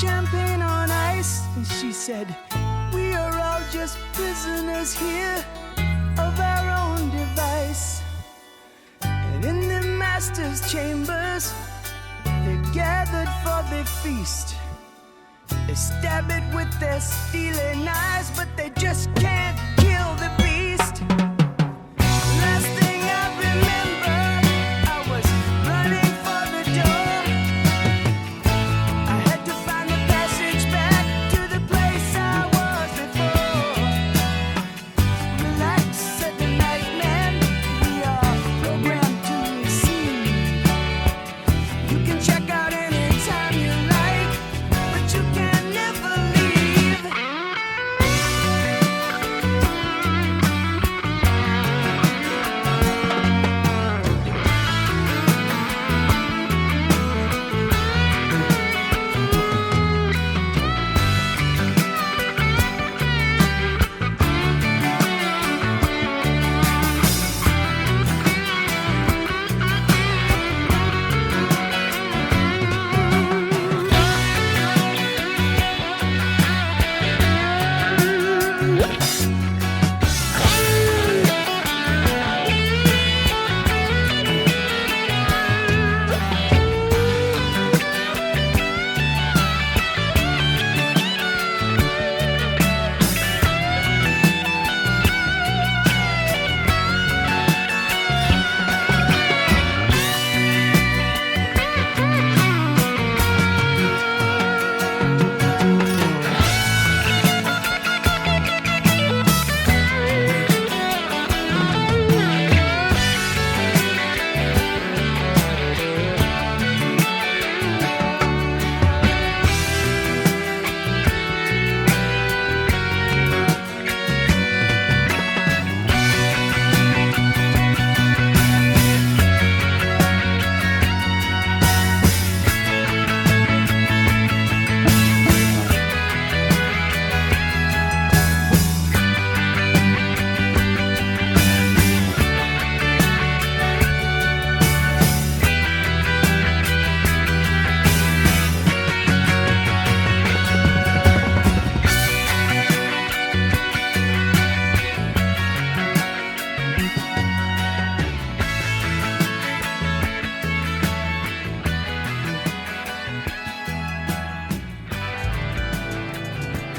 champagne on ice, and she said, we are all just prisoners here of our own device. And in the master's chambers, they gathered for their feast. They stab it with their steely knives, but they just can't kill the beast. Last thing I remember, I was running for the door. I had to find the passage back to the place I was before. Relax, said the nightman, we are programmed to receive. You can check out anytime you like, but you can never leave.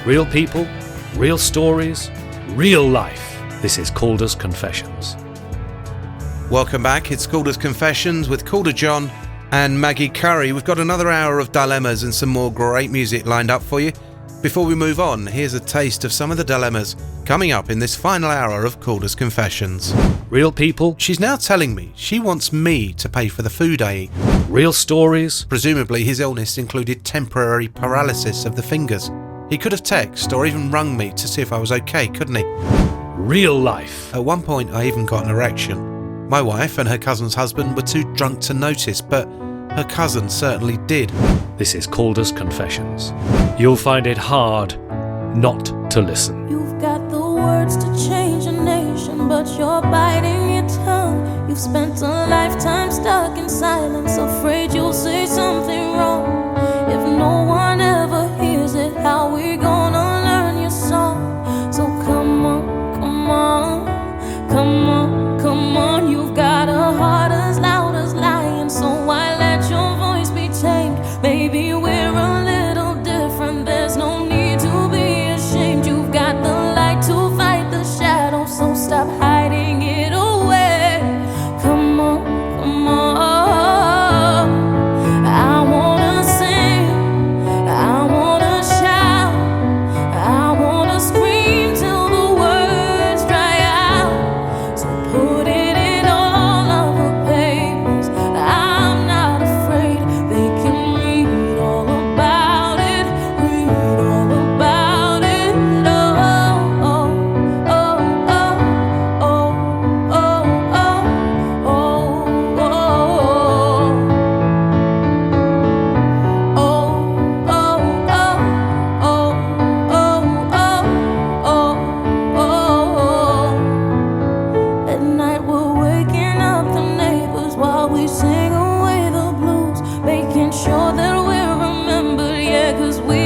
Real people, real stories, real life. This is Calder's Confessions. Welcome back. It's Calders Confessions with Calder John and Maggie Curry. We've got another hour of dilemmas and some more great music lined up for you. Before we move on, here's a taste of some of the dilemmas coming up in this final hour of Calder's Confessions. Real people, She's now telling me she wants me to pay for the food I eat. real stories, Presumably his illness included temporary paralysis of the fingers. He could have texted or even rung me to see if I was okay, couldn't he? real life. At one point I even got an erection. My wife and her cousin's husband were too drunk to notice, but her cousin certainly did. This is Calder's Confessions. You'll find it hard not to listen. You've got the words to change a nation, but you're biting your tongue. You've spent a lifetime stuck in silence, afraid you'll say something wrong. If no one ever hears it, how we gonna learn your song? So come on, come on, come on, come on. You've got a heart as loud as lion, so why let your voice be tamed? Maybe we're a little different, there's no need to be ashamed. You've got the light to fight the shadow, so stop hiding it away. Come on, come on. I wanna sing, I wanna shout, I wanna scream till the words dry out. So put it in all of the papers, I'm not afraid. They can read all about it, read all about it. Oh, oh, oh, oh, oh, oh, oh, oh, oh. At night we're waking up the neighbors while we sing away the blues, making sure that we're remembered, yeah, 'cause we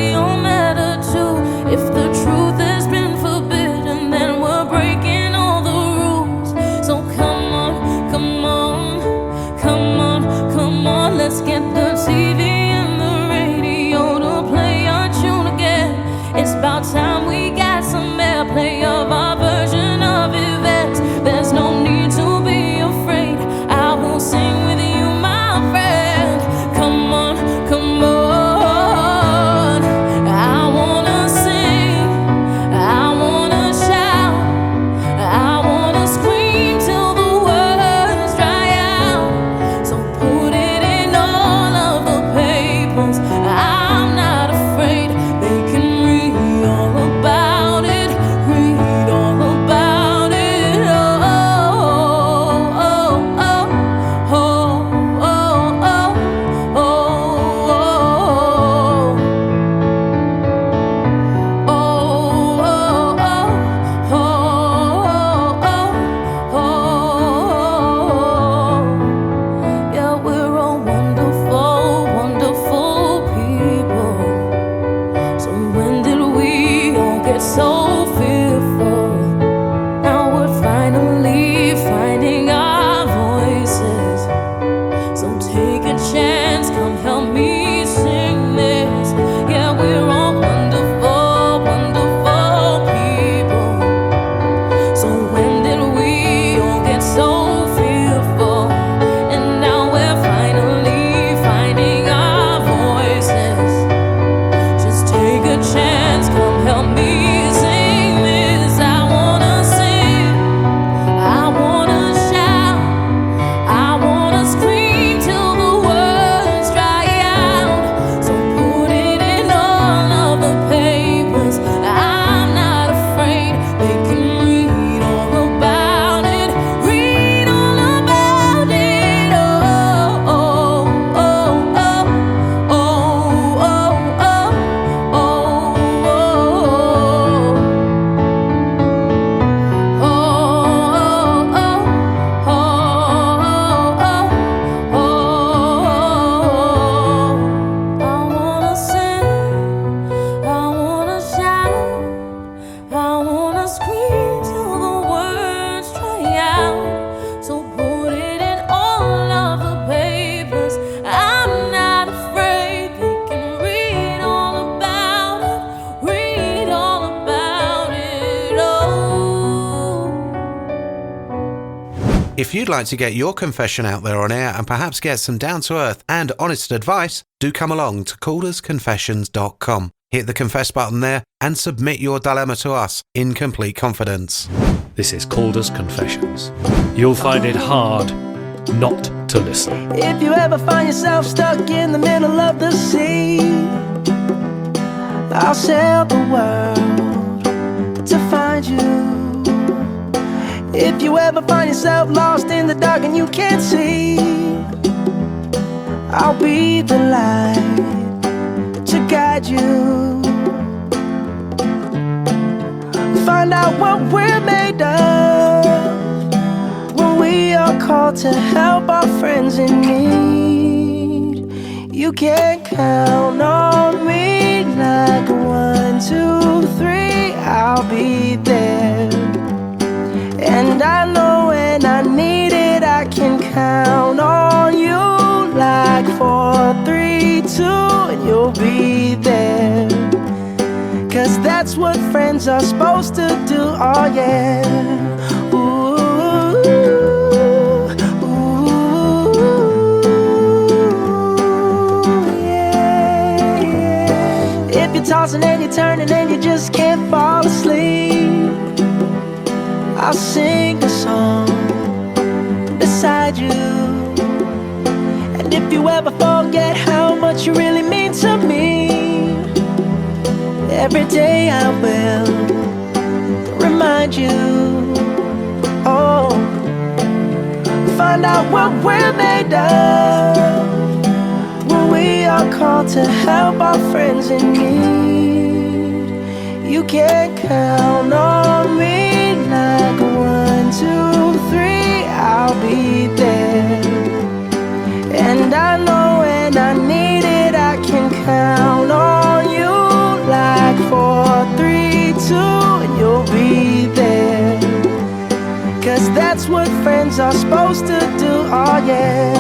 If you'd like to get your confession out there on air and perhaps get some down-to-earth and honest advice, do come along to caldersconfessions.com. Hit the confess button there and submit your dilemma to us in complete confidence. This is Calder's Confessions. You'll find it hard not to listen. If you ever find yourself stuck in the middle of the sea, I'll sail the world to find you. If you ever find yourself lost in the dark and you can't see, I'll be the light to guide you. Find out what we're made of when we are called to help our friends in need. You can count on me like 1, 2, 3, I'll be there. And I know when I need it, I can count on you like 4, 3, 2, and you'll be there. 'Cause that's what friends are supposed to do, oh yeah. Ooh, yeah, yeah. If you're tossing and you're turning and you just can't fall asleep, I'll sing a song beside you. And if you ever forget how much you really mean to me, every day I will remind you. Oh, find out what we're made of when we are called to help our friends in need. You can count on me like 1, 2, 3, I'll be there. And I know when I need it, I can count on you like 4, 3, 2, and you'll be there. 'Cause that's what friends are supposed to do, oh yeah.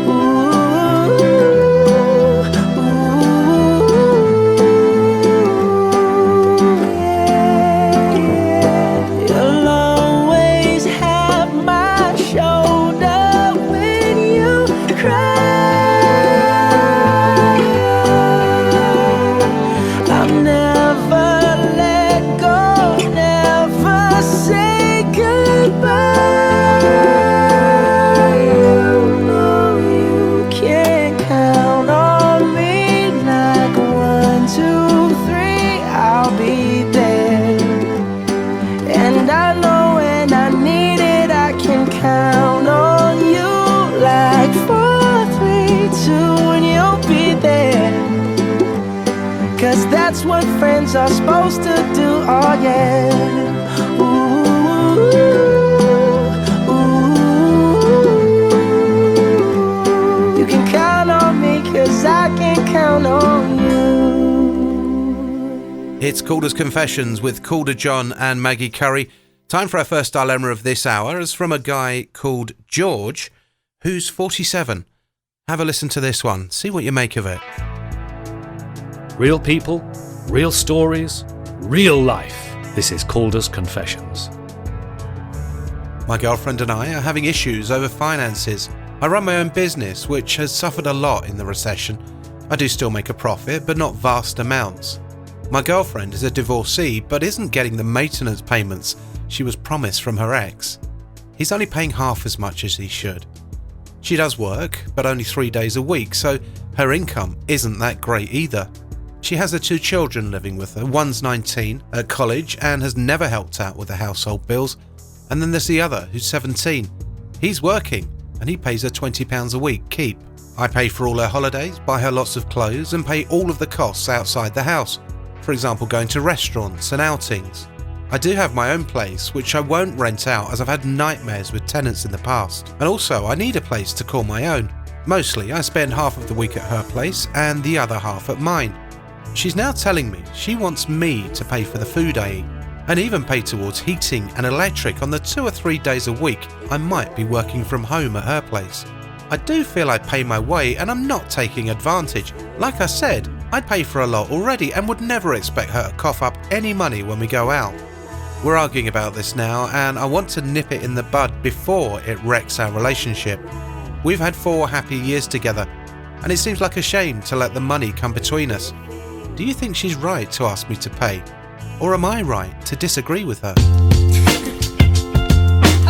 Ooh, yeah, yeah. You'll always have my shoulder when you cry. I'll never let go, never say goodbye. You know you can count on me like 1, 2, 3, I'll be there. And I know when I need it, I can count on you like 4, 3, 2, and you'll be there. 'Cause that's what friends are supposed to do, oh yeah. Ooh, ooh. You can count on me 'cause I can count on you. It's Calder's Confessions with Calder John and Maggie Curry. Time for our first dilemma of this hour is from a guy called George, who's 47. Have a listen to this one. See what you make of it. Real people, real stories, real life. This is Calder's Confessions. My girlfriend and I are having issues over finances. I run my own business, which has suffered a lot in the recession. I do still make a profit, but not vast amounts. My girlfriend is a divorcee, but isn't getting the maintenance payments she was promised from her ex. He's only paying half as much as he should. She does work, but only 3 days a week, so her income isn't that great either. She has her 2 children living with her. One's 19 at college and has never helped out with the household bills. And then there's the other, who's 17. He's working and he pays her £20 a week keep. I pay for all her holidays, buy her lots of clothes and pay all of the costs outside the house. For example, going to restaurants and outings. I do have my own place, which I won't rent out as I've had nightmares with tenants in the past. And also, I need a place to call my own. Mostly, I spend half of the week at her place and the other half at mine. She's now telling me she wants me to pay for the food I eat, and even pay towards heating and electric on the 2 or 3 days a week I might be working from home at her place. I do feel I pay my way and I'm not taking advantage. Like I said, I pay for a lot already and would never expect her to cough up any money when we go out. We're arguing about this now, and I want to nip it in the bud before it wrecks our relationship. We've had 4 happy years together, and it seems like a shame to let the money come between us. Do you think she's right to ask me to pay? Or am I right to disagree with her?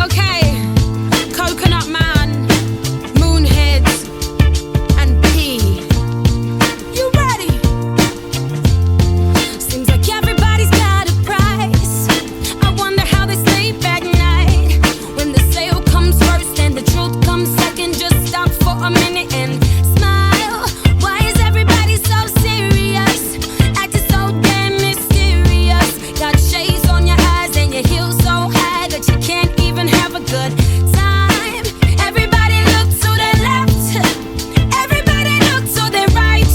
Okay, Coconut Man, Moonheads, and P. You ready? Seems like everybody's got a price. I wonder how they sleep at night. When the sale comes first and the truth comes second, just stop for a minute and smile. Why is everybody so serious? Acting so damn mysterious. Got shades on your eyes and your heels so high that you can't even have a good time. Everybody look to the left. Everybody look to the right.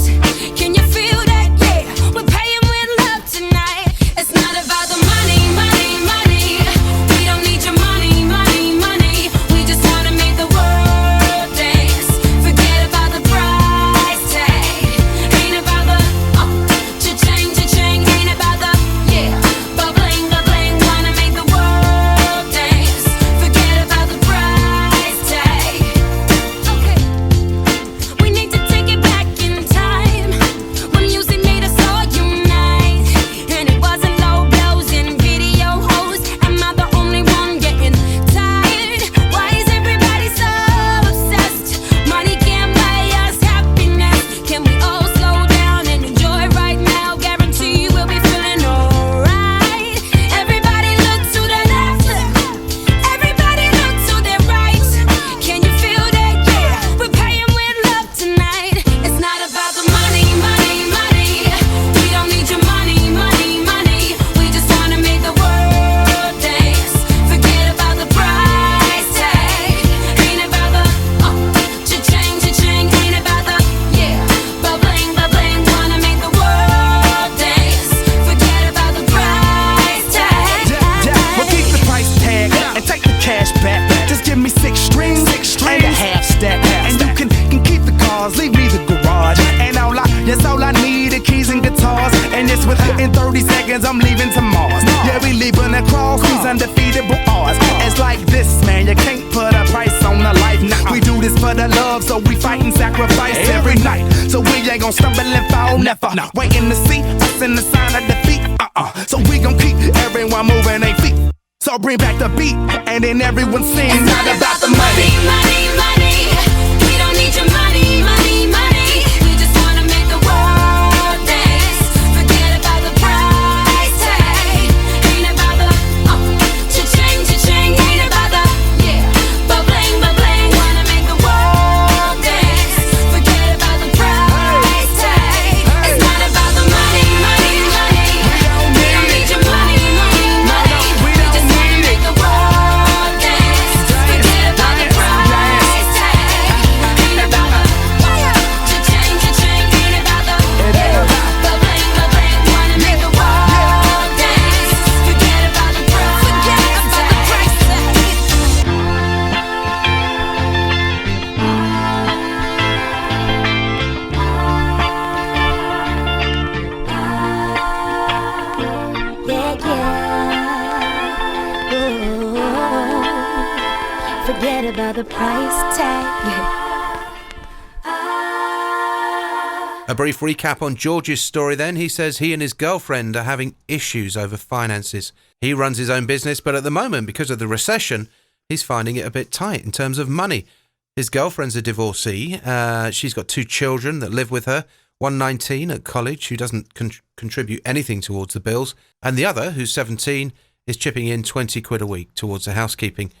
Can you feel that? Yeah, we're paying with love tonight. It's not about the money, money, money. We don't need your money, money, money. We just wanna make the world dance. Forget about the price tag. Ain't about the cha-ching, cha-ching. Ain't about the bubbling, bubbling. Wanna make the world dance. Forget about the price tag. Okay, we need to take it back in time when music made us all unite, and it wasn't low blows and video hoes. Am I the only one getting tired? Why is everybody so obsessed? Money can't buy us happiness. Can we all slow down and enjoy right now? Guarantee we'll be feeling alright. Everybody look to the left. Everybody look to the right. Can you feel that? Yeah, we're paying with love tonight. It's not about the money, money, money. We don't need your money, money, money. We just wanna make the world dance. Forget about the price tag. Ain't about the cha-ching, cha-ching. Ain't about the bubbling, bubbling. Wanna make the world dance. Forget about the price tag. Well, keep the price tag and take the cash back. Just give me 6 strings and a half stack. And you can keep the cars, leave me the garage. And all I need are keys and guitars. And it's within 30 seconds I'm leaving to Mars. Yeah, we leaving across these undefeatable odds. It's like this, man, you can't put a price on a life. Nah, we do this for the love, so we fight and sacrifice every night. So we ain't gon' stumble and fall, never. Waiting to see us in the sign of defeat. So we gon' keep everyone moving their feet. So bring back the beat, and then everyone sings. It's not about the money, money, money. We don't need your money, money, money. We just wanna make the world dance. Forget about the price tag. Ain't about the cha-ching, cha-ching. Ain't about the bubbling, bubbling. Wanna make the world dance. Forget about the price tag. It's not about the money, money, money. We don't need your money, money, money. We just wanna make the world dance. Forget about the price tag. Ain't about the cha-ching, cha-ching. Ain't about the bubbling, bubbling. Wanna make the world dance. Forget about the price tag. Forget about the price tag. A brief recap on George's story then. He says he and his girlfriend are having issues over finances. He runs his own business, but at the moment, because of the recession, he's finding it a bit tight in terms of money. His girlfriend's a divorcee. She's got 2 children that live with her. One 19 at college who doesn't contribute anything towards the bills. And the other, who's 17, is chipping in 20 quid a week towards the housekeeping.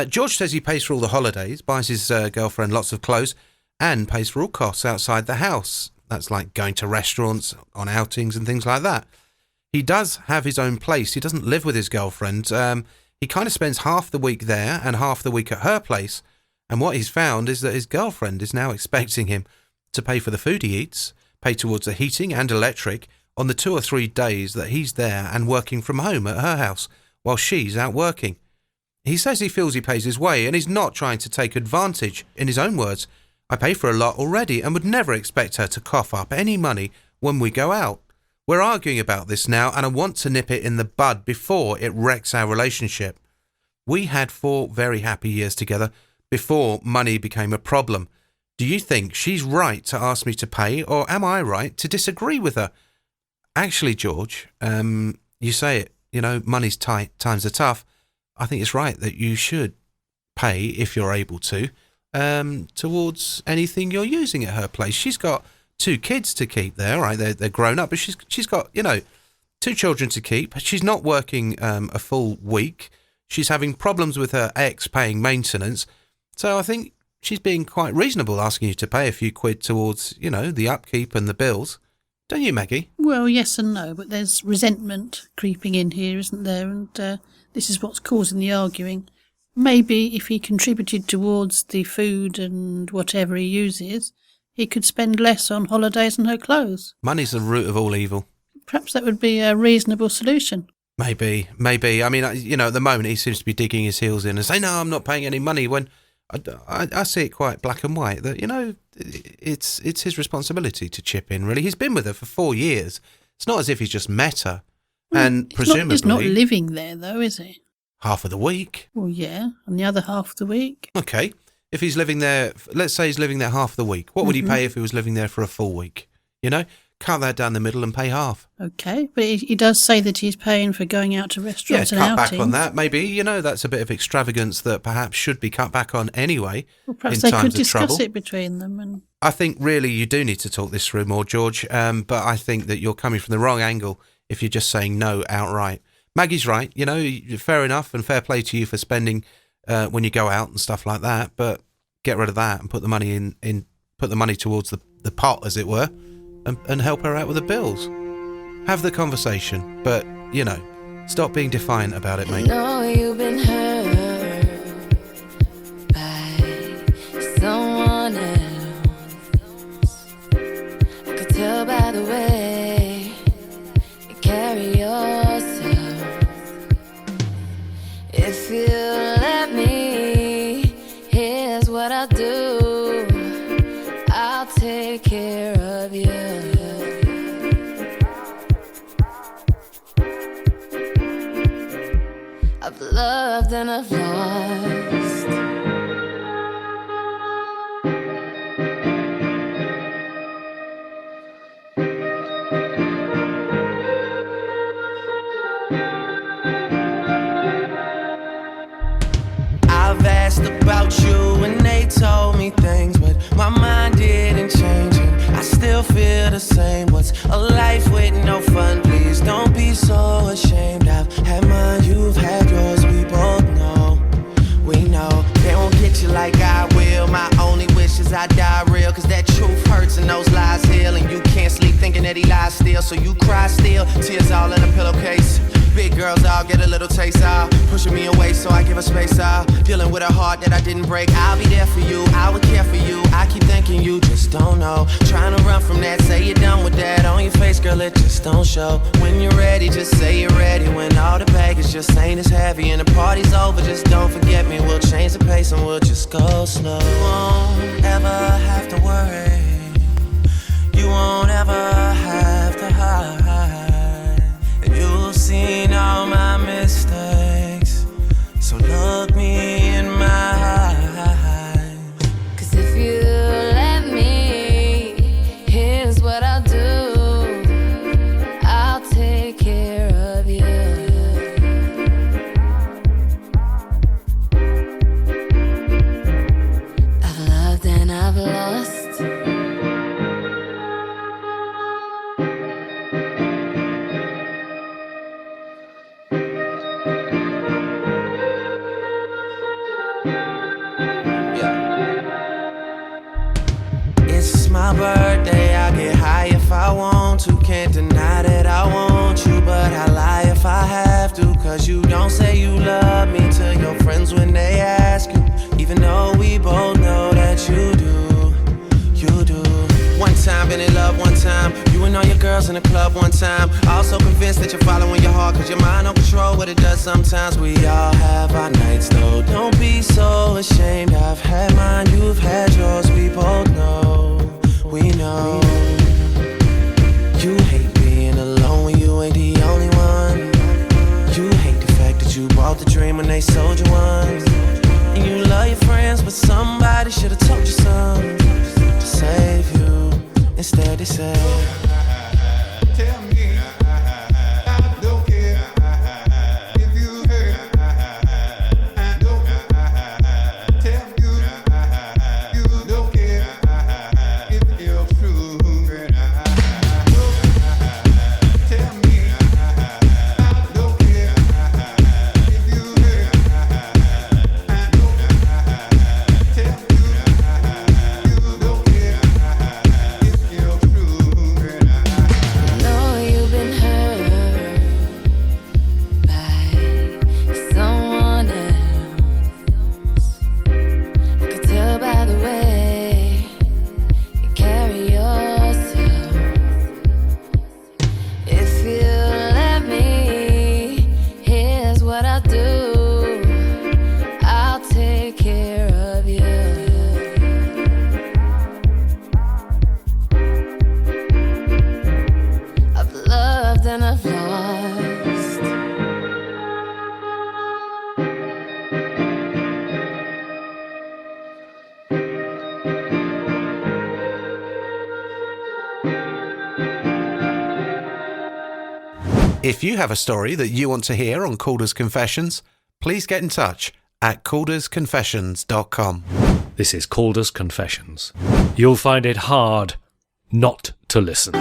George says he pays for all the holidays, buys his girlfriend lots of clothes, and pays for all costs outside the house. That's like going to restaurants, on outings and things like that. He does have his own place. He doesn't live with his girlfriend. He kind of spends half the week there and half the week at her place. And what he's found is that his girlfriend is now expecting him to pay for the food he eats, pay towards the heating and electric on the 2 or 3 days that he's there and working from home at her house while she's out working. He says he feels he pays his way and he's not trying to take advantage. In his own words, I pay for a lot already and would never expect her to cough up any money when we go out. We're arguing about this now, and I want to nip it in the bud before it wrecks our relationship. We had 4 very happy years together before money became a problem. Do you think she's right to ask me to pay, or am I right to disagree with her? Actually, George, you say it, money's tight, times are tough. I think it's right that you should pay, if you're able to, towards anything you're using at her place. She's got 2 kids to keep there, right? They're grown up, but she's got, 2 children to keep. She's not working a full week. She's having problems with her ex paying maintenance. So I think she's being quite reasonable asking you to pay a few quid towards, the upkeep and the bills. Don't you, Maggie? Well, yes and no, but there's resentment creeping in here, isn't there? And this is what's causing the arguing. Maybe if he contributed towards the food and whatever he uses, he could spend less on holidays and her clothes. Money's the root of all evil. Perhaps that would be a reasonable solution. Maybe. I mean, at the moment he seems to be digging his heels in and saying, no, I'm not paying any money, when I see it quite black and white that, it's his responsibility to chip in, really. He's been with her for 4 years. It's not as if he's just met her. And presumably... He's not living there, though, is he? Half of the week. Well, yeah, and the other half of the week. Okay. If he's living there, let's say he's living there half of the week, what would he pay if he was living there for a full week? Cut that down the middle and pay half. Okay, but he does say that he's paying for going out to restaurants and outings. Yeah, cut back on that. Maybe, that's a bit of extravagance that perhaps should be cut back on anyway. Well, perhaps they could discuss it between them. And I think really you do need to talk this through more, George, but I think that you're coming from the wrong angle if you're just saying no outright. Maggie's right, fair enough and fair play to you for spending when you go out and stuff like that, but get rid of that and put the money put the money towards the pot, as it were, and help her out with the bills. Have the conversation, but, stop being defiant about it, mate. I know you've been hurt by someone else. I could tell by the way you carry yourself. If you let me, here's what I'll do. I'll take care of you. I've loved and I've lost. I've asked about you and they told me things, but my mind didn't change and I still feel the same. What's a life with no fun? Please don't be so ashamed. I've had mine, you've had yours, we both know. We know they won't get you like I will. My only wish is I die real, cause that truth hurts and those lies heal. And you can't sleep thinking that he lies still, so you cry still, tears all in a pillowcase. Big girls all get a little taste, pushing me away so I give her space, dealing with a heart that I didn't break. I'll be there for you, I would care for you. I keep thinking you just don't know. Trying to run from that, say you're done with that. On your face, girl, it just don't show. When you're ready, just say you're ready. When all the baggage just ain't as heavy and the party's over, just don't forget me. We'll change the pace and we'll just go slow. You won't ever have to worry. You won't ever have to hide. You've seen all my mistakes, so look me in my eyes. Cause if you let me, here's what I'll do. I'll take care of you. I've loved and I've lost. My birthday, I get high if I want to. Can't deny that I want you, but I lie if I have to. Cause you don't say you love me to your friends when they ask you, even though we both know that you do, you do. One time, been in love one time. You and all your girls in the club one time. Also convinced that you're following your heart, cause your mind don't control what it does sometimes. We all have our nights though, don't be so ashamed. I've had mine, you've had yours, we both know. We know you hate being alone. If you have a story that you want to hear on Calders Confessions, please get in touch at caldersconfessions.com. This is Calders Confessions. You'll find it hard not to listen.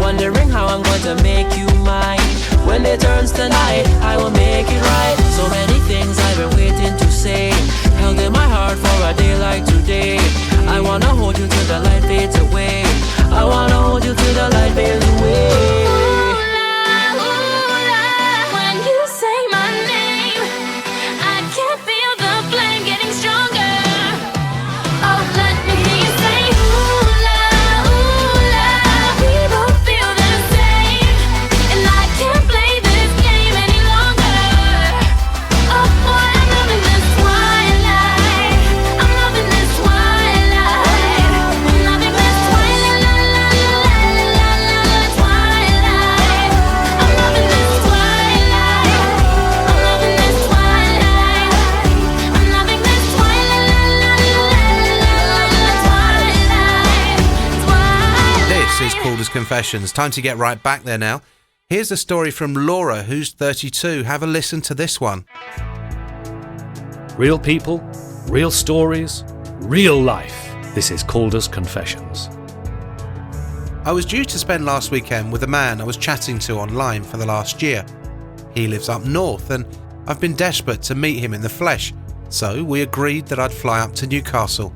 Wondering how I'm going to make you mine. When it turns to night, I will make it right. So many things I've been waiting to say, held in my heart for a day like today. I wanna hold you till the light fades away. I wanna hold you till the light fades away. When you say my name, I can feel the flame getting stronger. Oh, let me hear you say ooh la, we both feel the same. And I can't play this game any longer. Oh boy, I'm loving this twilight. I'm loving this twilight. I'm loving this twilight, la la la la la twilight. I'm loving this twilight. I'm loving this twilight. I'm loving this twilight, la la la la twilight. This is Calders Confessions. Time to get right back there now. Here's a story from Laura, who's 32. Have a listen to this one. Real people, real stories, real life. This is Calders Confessions. I was due to spend last weekend with a man I was chatting to online for the last year. He lives up north and I've been desperate to meet him in the flesh, so we agreed that I'd fly up to Newcastle.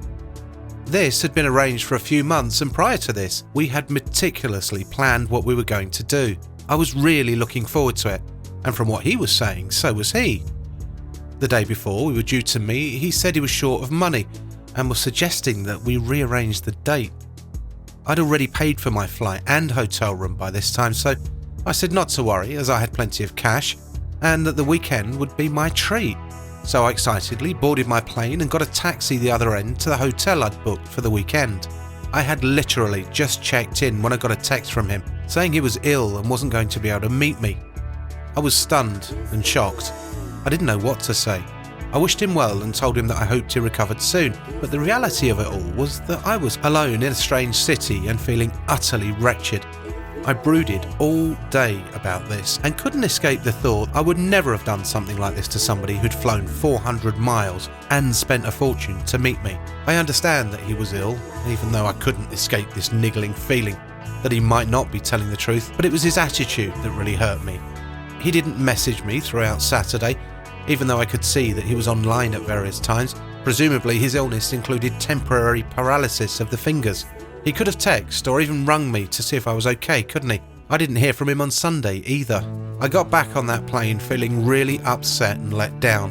This had been arranged for a few months, and prior to this, we had meticulously planned what we were going to do. I was really looking forward to it, and from what he was saying, so was he. The day before we were due to meet, he said he was short of money and was suggesting that we rearrange the date. I'd already paid for my flight and hotel room by this time, so I said not to worry as I had plenty of cash and that the weekend would be my treat. So I excitedly boarded my plane and got a taxi the other end to the hotel I'd booked for the weekend. I had literally just checked in when I got a text from him saying he was ill and wasn't going to be able to meet me. I was stunned and shocked. I didn't know what to say. I wished him well and told him that I hoped he recovered soon, but the reality of it all was that I was alone in a strange city and feeling utterly wretched. I brooded all day about this and couldn't escape the thought I would never have done something like this to somebody who'd flown 400 miles and spent a fortune to meet me. I understand that he was ill, even though I couldn't escape this niggling feeling that he might not be telling the truth, but it was his attitude that really hurt me. He didn't message me throughout Saturday, even though I could see that he was online at various times. Presumably his illness included temporary paralysis of the fingers. He could have texted or even rung me to see if I was okay, couldn't he? I didn't hear from him on Sunday either. I got back on that plane feeling really upset and let down.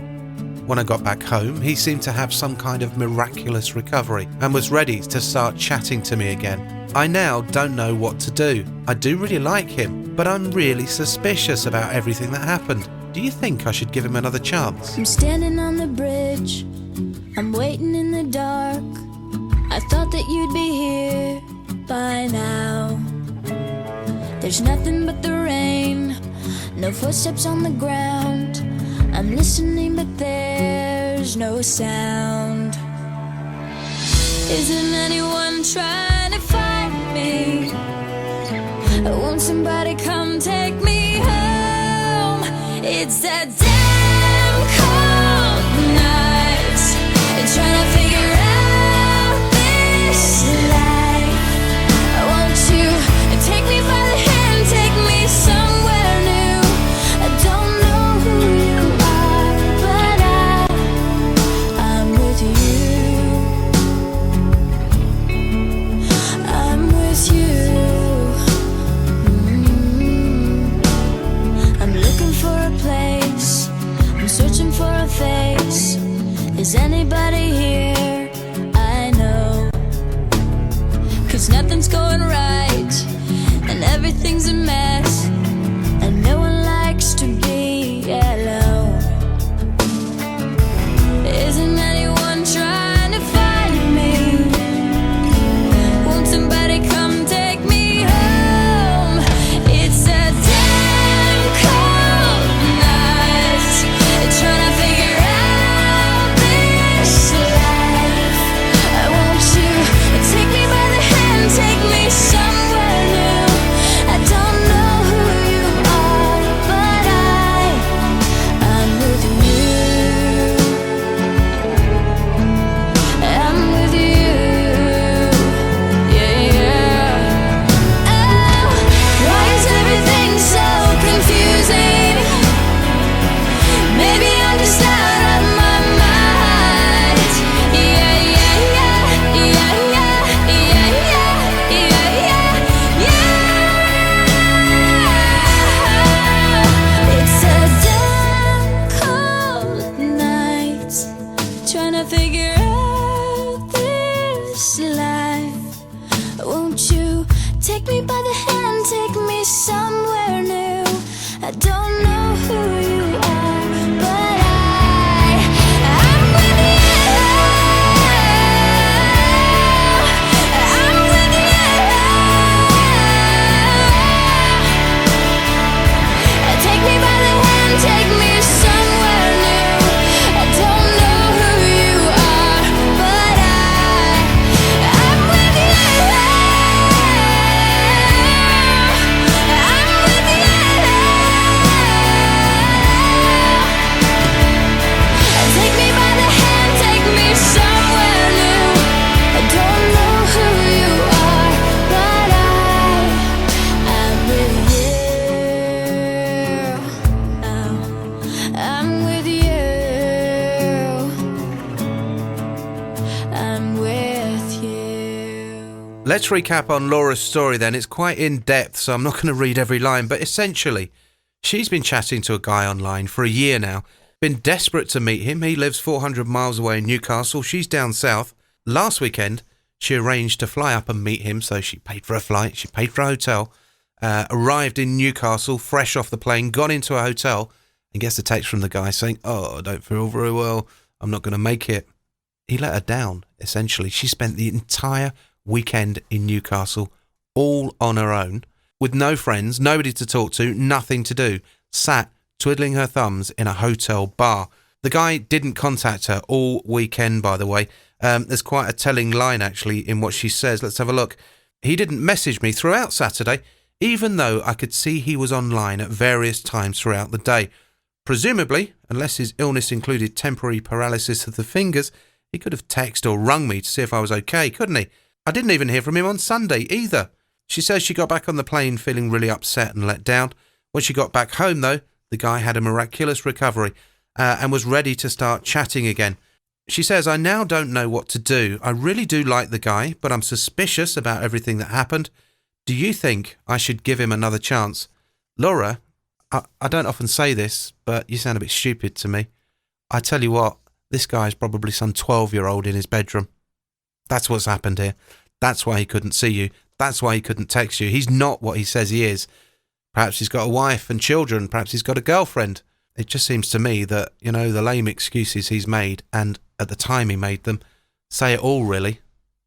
When I got back home, he seemed to have some kind of miraculous recovery and was ready to start chatting to me again. I now don't know what to do. I do really like him, but I'm really suspicious about everything that happened. Do you think I should give him another chance? I'm standing on the bridge, I'm waiting in the dark. I thought that you'd be here by now. There's nothing but the rain, no footsteps on the ground. I'm listening but there's no sound. Isn't anyone trying to find me? Won't somebody come take me home? It's that damn cold night, trying to figure out this life. Won't you take me by the hand, take me somewhere new? I don't know who you are, but I'm with you. I'm with you. I'm looking for a place, I'm searching for a face. Is anybody here? I know. 'Cause nothing's going right and everything's a mess, and no one likes to be alone. Isn't anyone trying to find me? Won't somebody come take me home? It's a damn cold night, trying to figure out this life. Won't you take me by the hand, take me somewhere new? I don't know who you are, but I'm with you. I'm with you. Yeah, yeah. Oh, why is everything so confusing? Maybe I'm just out of my mind. Yeah, yeah, yeah, yeah, yeah, yeah, yeah, yeah, yeah. It's a damn cold night, trying to figure out this life. Won't you take me by the hand, take me somewhere new? I don't know who you are, but I'm with you. I'm with you. Take me by the hand, take me somewhere new. I don't know who you are, but I'm with you. I'm with you. Take me by the hand, take me somewhere new. I don't know who you are, but I'm with you. I'm with you. I'm with you. Let's recap on Laura's story then. It's quite in depth, so I'm not going to read every line, but essentially, she's been chatting to a guy online for a year now, been desperate to meet him. He lives 400 miles away in Newcastle. She's down south. Last weekend, she arranged to fly up and meet him, so she paid for a flight, she paid for a hotel, arrived in Newcastle, fresh off the plane, got into a hotel, and gets a text from the guy saying, "Oh, I don't feel very well, I'm not going to make it." He let her down, essentially. She spent the entire weekend in Newcastle, all on her own, with no friends, nobody to talk to, nothing to do, sat twiddling her thumbs in a hotel bar. The guy didn't contact her all weekend, by the way. There's quite a telling line, actually, in what she says. Let's have a look. He didn't message me throughout Saturday, even though I could see he was online at various times throughout the day. Presumably, unless his illness included temporary paralysis of the fingers, he could have texted or rung me to see if I was okay, couldn't he? I didn't even hear from him on Sunday either. She says she got back on the plane feeling really upset and let down. When she got back home, though, the guy had a miraculous recovery and was ready to start chatting again. She says, I now don't know what to do. I really do like the guy, but I'm suspicious about everything that happened. Do you think I should give him another chance? Laura, I don't often say this, but you sound a bit stupid to me. I tell you what, this guy's probably some 12-year-old in his bedroom. That's what's happened here. That's why he couldn't see you. That's why he couldn't text you. He's not what he says he is. Perhaps he's got a wife and children. Perhaps he's got a girlfriend. It just seems to me that, you know, the lame excuses he's made, and at the time he made them, say it all, really.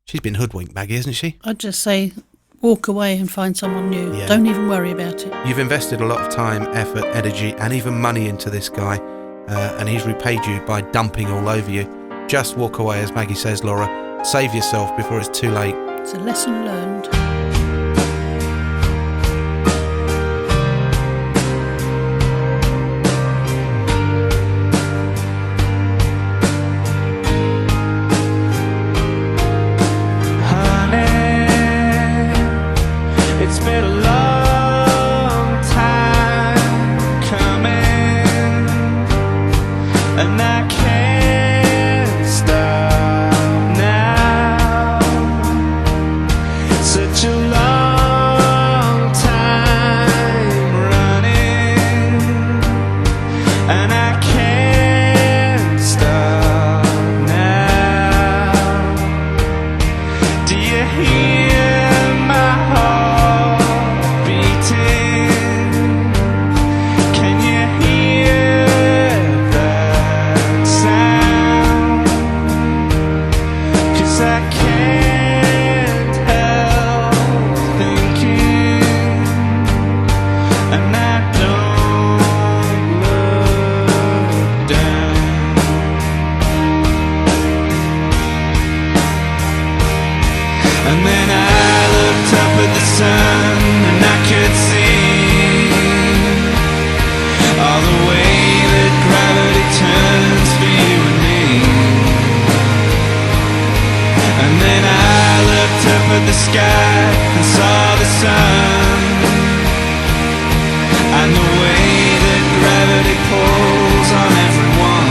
She's been hoodwinked, Maggie, isn't she? I'd just say walk away and find someone new. Yeah. Don't even worry about it. You've invested a lot of time, effort, energy, and even money into this guy, and he's repaid you by dumping all over you. Just walk away, as Maggie says, Laura. Save yourself before it's too late. It's a lesson learned. It's been a long time coming, and I can't stop now. Such a long time running, and I can't stop now. Do you hear my heart? The sky and saw the sun, and the way that gravity pulls on everyone,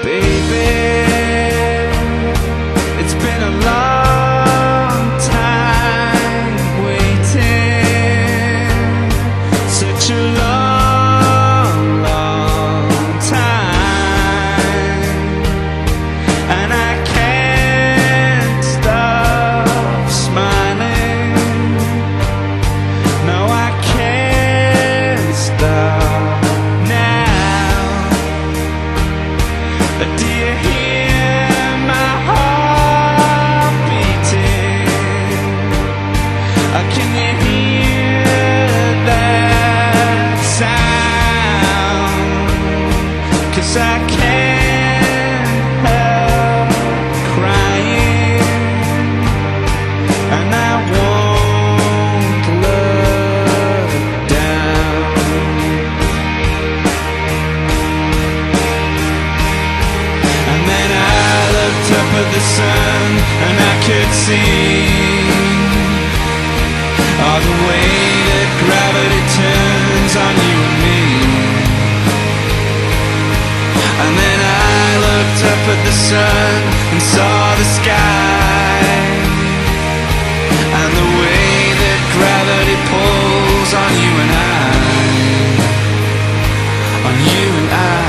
baby. It's been a long time waiting, such a long I can't help crying, and I won't look down. And then I looked up at the sun, and I could see all the way that gravity turns on you and me. And then I looked up at the sun and saw the sky, and the way that gravity pulls on you and I, on you and I.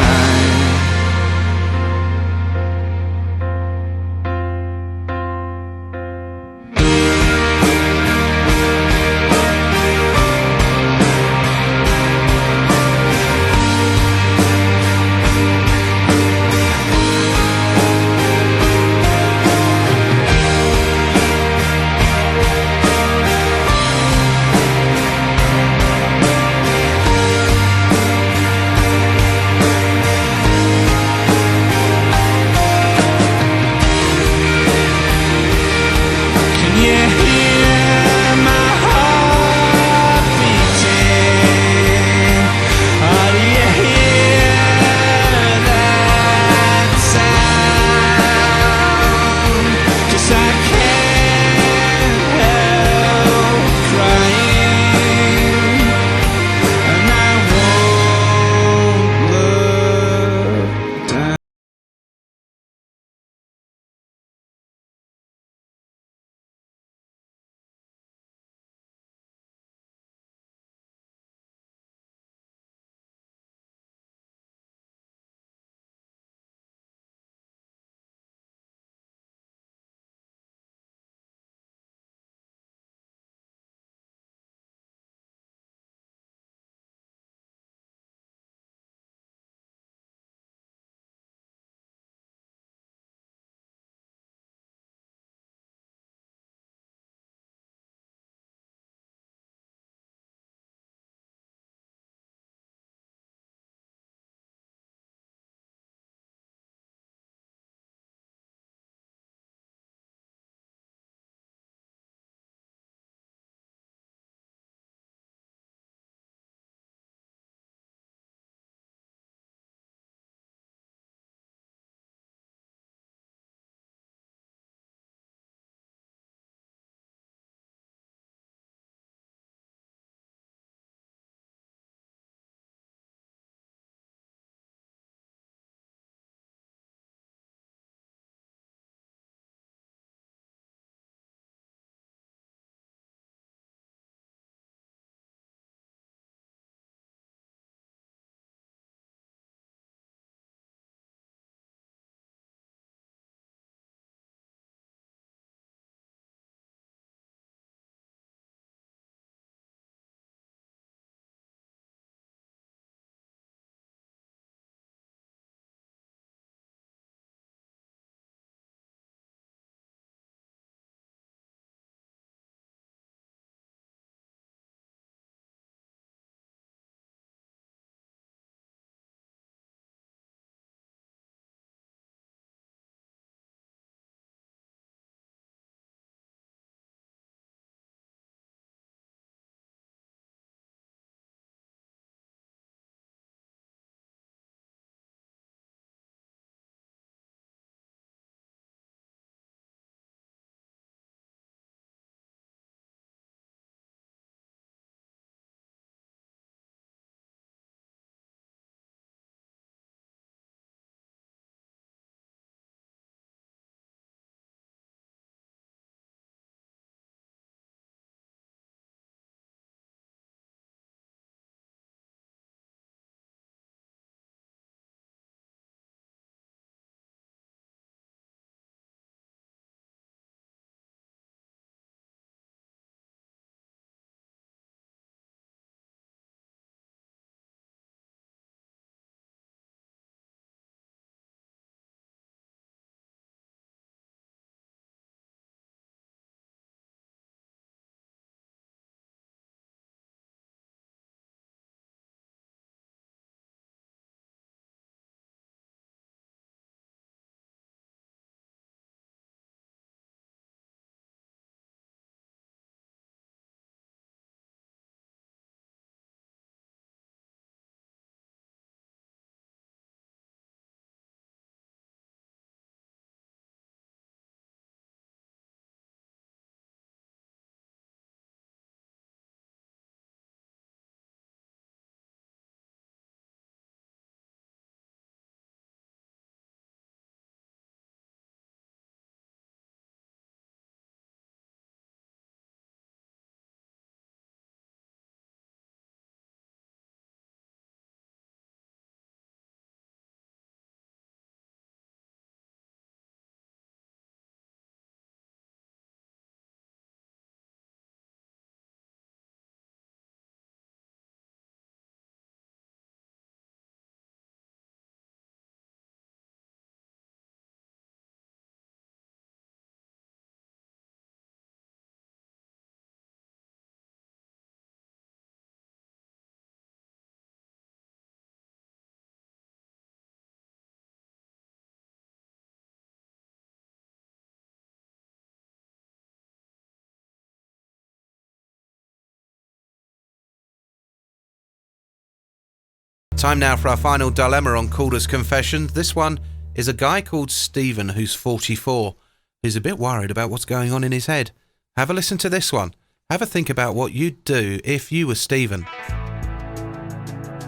Time now for our final dilemma on Calder's Confessions. This one is a guy called Stephen who's 44, who's a bit worried about what's going on in his head. Have a listen to this one. Have a think about what you'd do if you were Stephen.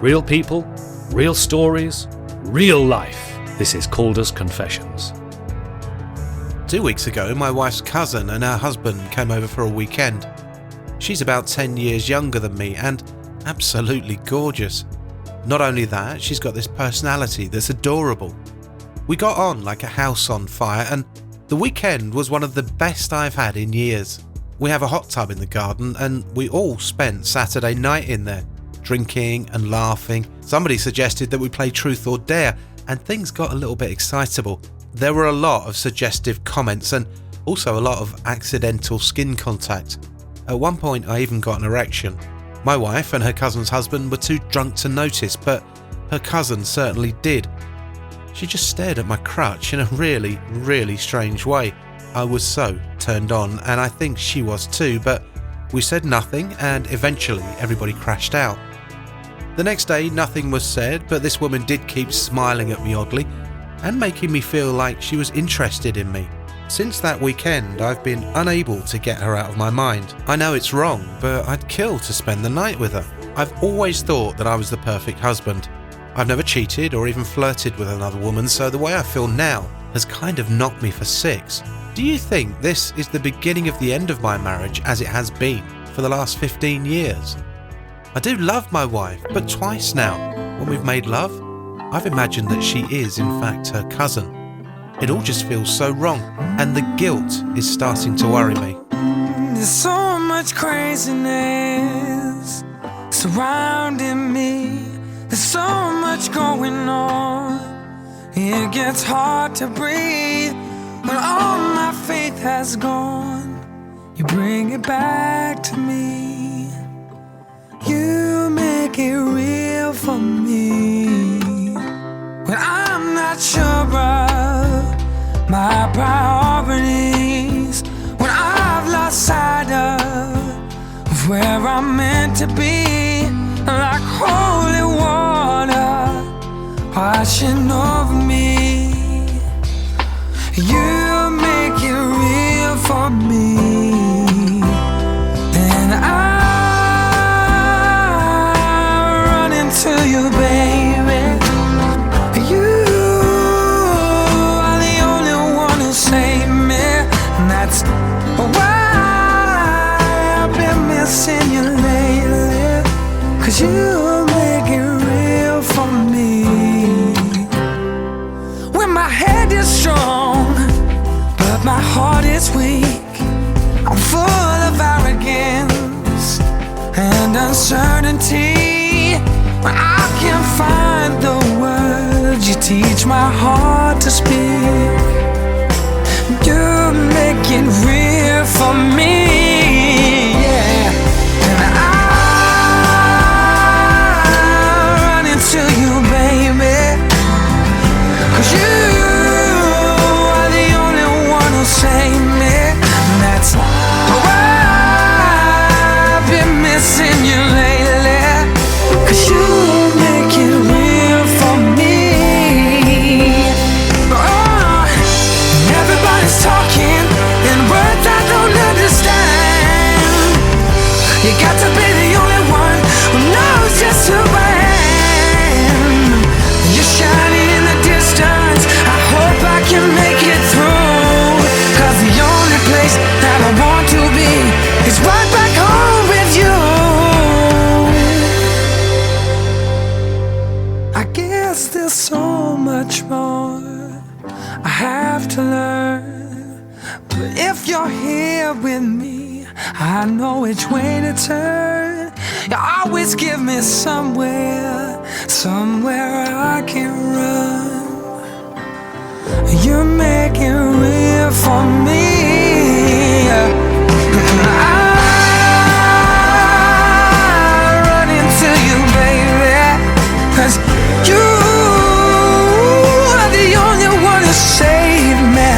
Real people, real stories, real life. This is Calder's Confessions. 2 weeks ago, my wife's cousin and her husband came over for a weekend. She's about 10 years younger than me and absolutely gorgeous. Not only that, she's got this personality that's adorable. We got on like a house on fire, and the weekend was one of the best I've had in years. We have a hot tub in the garden and we all spent Saturday night in there, drinking and laughing. Somebody suggested that we play Truth or Dare, and things got a little bit excitable. There were a lot of suggestive comments and also a lot of accidental skin contact. At one point I even got an erection. My wife and her cousin's husband were too drunk to notice, but her cousin certainly did. She just stared at my crutch in a really, really strange way. I was so turned on, and I think she was too, but we said nothing and eventually everybody crashed out. The next day nothing was said, but this woman did keep smiling at me oddly and making me feel like she was interested in me. Since that weekend, I've been unable to get her out of my mind. I know it's wrong, but I'd kill to spend the night with her. I've always thought that I was the perfect husband. I've never cheated or even flirted with another woman, so the way I feel now has kind of knocked me for six. Do you think this is the beginning of the end of my marriage, as it has been for the last 15 years? I do love my wife, but twice now, when we've made love, I've imagined that she is in fact her cousin. It all just feels so wrong, and the guilt is starting to worry me. There's so much craziness surrounding me. There's so much going on. It gets hard to breathe when all my faith has gone. You bring it back to me. You make it real for me. When I'm not sure of my priorities, when I've lost sight of where I'm meant to be, like holy water washing over me. You make it real for me, and I run into you, baby. You are the only one who saved me, and that's why I've been missing you lately. 'Cause you make it real for me. When my head is strong, but my heart is weak, I'm full of arrogance and uncertainty. When I can't find the words, you teach my heart to speak. You make it real for me, yeah. And I run into you, baby. 'Cause you are the only one who saved me. And that's why I've been missing you lately. 'Cause you make it real for me. Oh, everybody's talking in words I don't understand. You got to be the only one who knows just who I am. You're shining in the distance, I hope I can make it through. 'Cause the only place that I want to be is right back home with you. I guess there's so much more I have to learn, but if you're here with me, I know which way to turn. You always give me somewhere I can run. You make it real for me. And I run into you, baby. 'Cause you are the only one who saved me.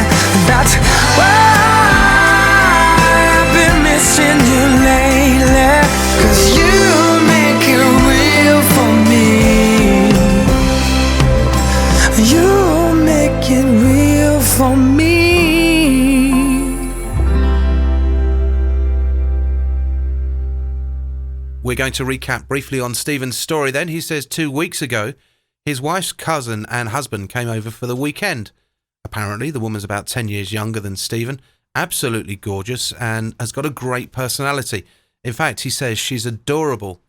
That's why I've been missing you lately. 'Cause you make it real for me. We're going to recap briefly on Stephen's story then. He says 2 weeks ago, his wife's cousin and husband came over for the weekend. Apparently, the woman's about 10 years younger than Stephen, absolutely gorgeous, and has got a great personality. In fact, he says she's adorable.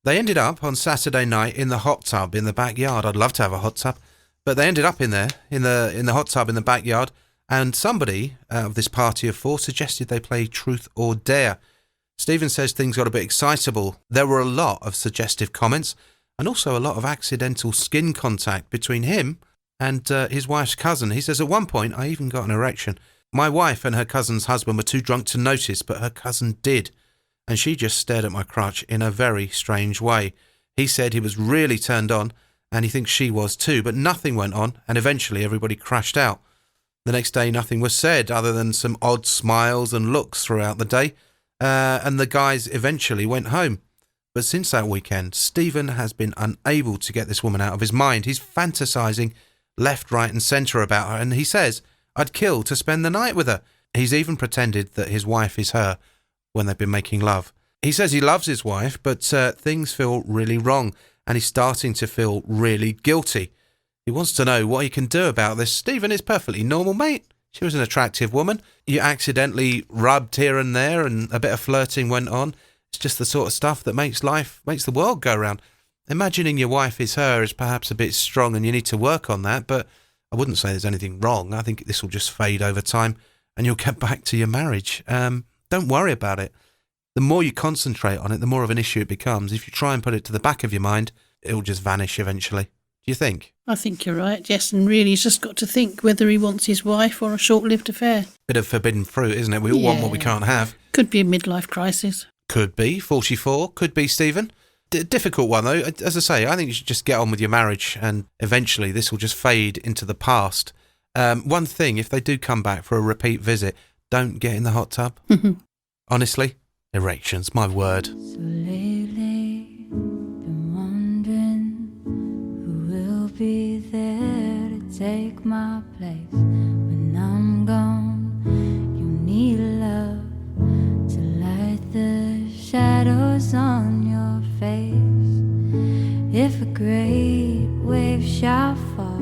They ended up on Saturday night in the hot tub in the backyard. I'd love to have a hot tub, but they ended up in there, in the hot tub in the backyard, and somebody out of this party of four suggested they play Truth or Dare. Stephen says things got a bit excitable. There were a lot of suggestive comments and also a lot of accidental skin contact between him and his wife's cousin. He says, at one point, I even got an erection. My wife and her cousin's husband were too drunk to notice, but her cousin did, and she just stared at my crotch in a very strange way. He said he was really turned on, and he thinks she was too, but nothing went on, and eventually everybody crashed out. The next day, nothing was said other than some odd smiles and looks throughout the day. And the guys eventually went home. But since that weekend, Stephen has been unable to get this woman out of his mind. He's fantasizing left, right and centre about her, and he says, I'd kill to spend the night with her. He's even pretended that his wife is her when they've been making love. He says he loves his wife, but things feel really wrong, and he's starting to feel really guilty. He wants to know what he can do about this. Stephen is perfectly normal, mate. She was an attractive woman. You accidentally rubbed here and there and a bit of flirting went on. It's just the sort of stuff that makes the world go round. Imagining your wife is her is perhaps a bit strong and you need to work on that, but I wouldn't say there's anything wrong. I think this will just fade over time and you'll get back to your marriage. Don't worry about it. The more you concentrate on it, the more of an issue it becomes. If you try and put it to the back of your mind, it'll just vanish eventually. Do you think? I think you're right, yes, and really he's just got to think whether he wants his wife or a short-lived affair. Bit of forbidden fruit, isn't it? We all want what we can't have. Could be a midlife crisis. Could be, 44, could be, Stephen. Difficult one, though. As I say, I think you should just get on with your marriage and eventually this will just fade into the past. One thing, if they do come back for a repeat visit, don't get in the hot tub. Honestly, erections, my word. So lately, been wondering who will be there to take my place when I'm gone. You need love to light the shadows on your face. If a great wave shall fall,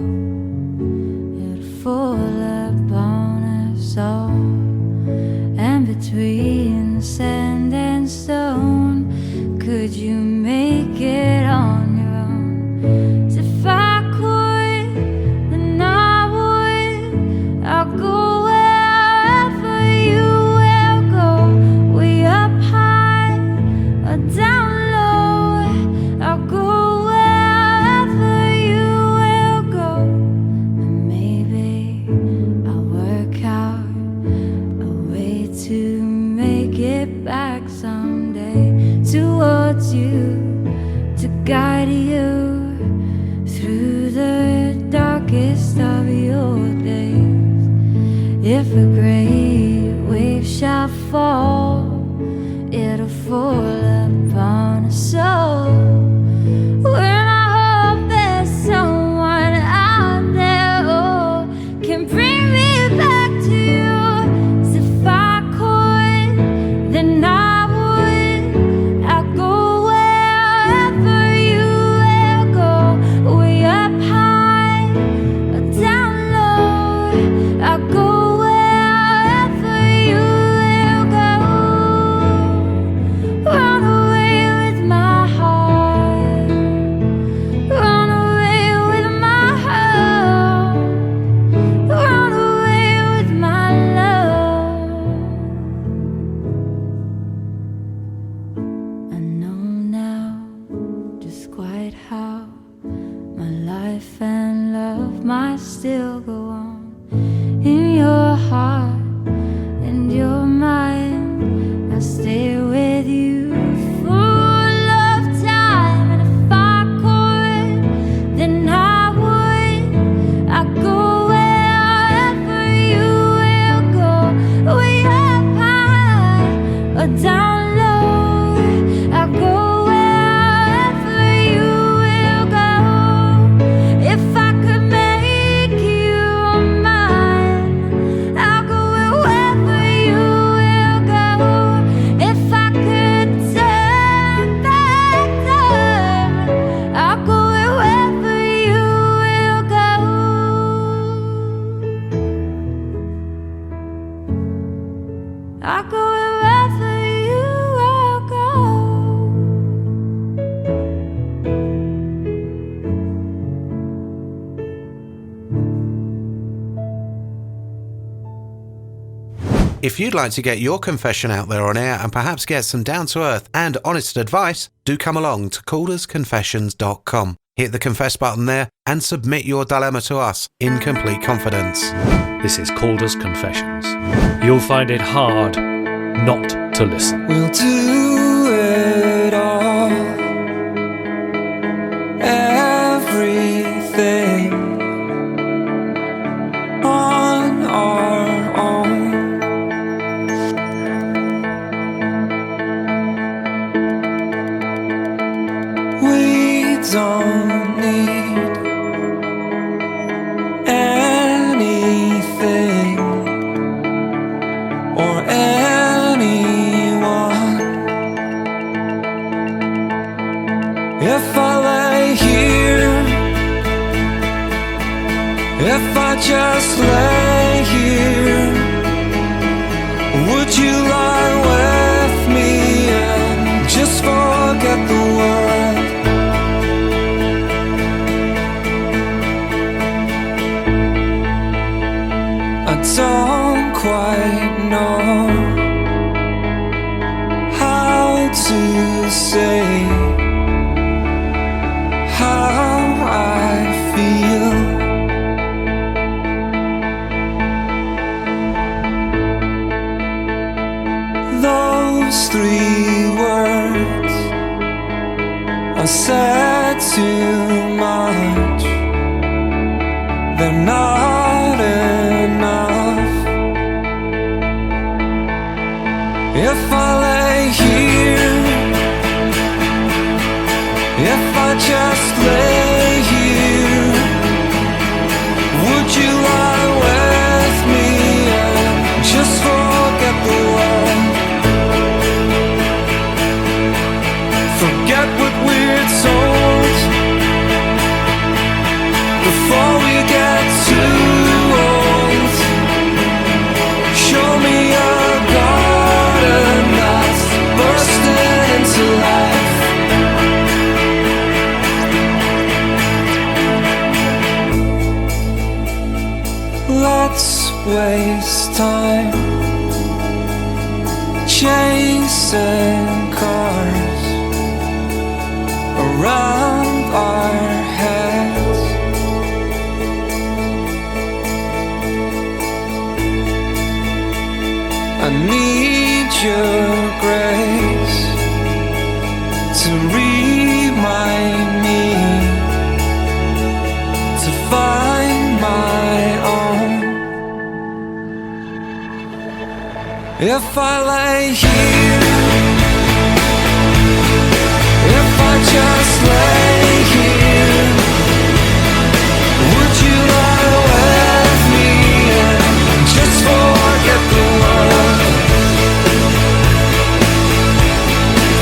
it'll fall upon us all. And between sand and stone, could you make it on your own? If I could, then I would. I'll go wherever you will go, way up high or down low. I'll go wherever you will go, and maybe I'll work out a way to make it back someday towards you, to guide you through the darkest of your days. If a great wave shall fall, it'll fall upon us all. When I hope there's someone out there who can bring me back to you. 'Cause if I could, then I would. I'll go wherever you will go, way up high or down low. I'll go wherever you will go. I go wherever you will go. If you'd like to get your confession out there on air and perhaps get some down-to-earth and honest advice, do come along to caldersconfessions.com. Hit the confess button there and submit your dilemma to us in complete confidence. This is Calder's Confessions. You'll find it hard not to listen. We'll do it all, everything on our own. We don't need anything or anyone. If I lay here, if I just lay here, would you lie with me and just forget the world? I don't quite know how to say how I feel. Those 3 words are said too much. They're not enough. If I lay here, if I just lay here, would you lie with me and just forget the world? Forget what we're told before we get too old. Show me a garden that's bursting into life. Let's waste time chasing cars around our heads. I need your grace to remind me to find my own. If I lay here, if I just lay here, would you lie with me and just forget the world?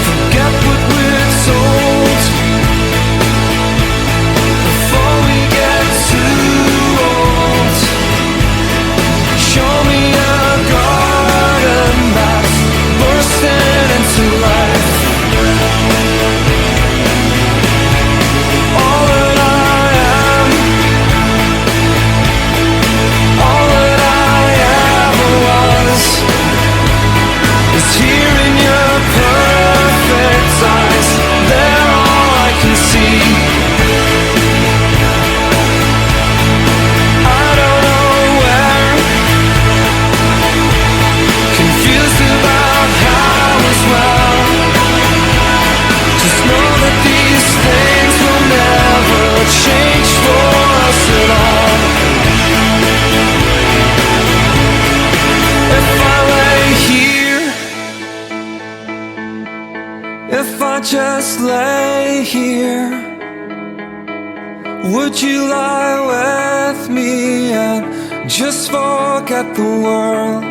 Forget what we're told before we get too old. Show me a garden that's bursting into life. All that I am, all that I ever was, is here in your perfect eyes. They're all I can see. I don't know where, confused about how as well. Just know that these things will never change for us at all. If I lay here, if I just lay here, would you lie with me and just forget the world?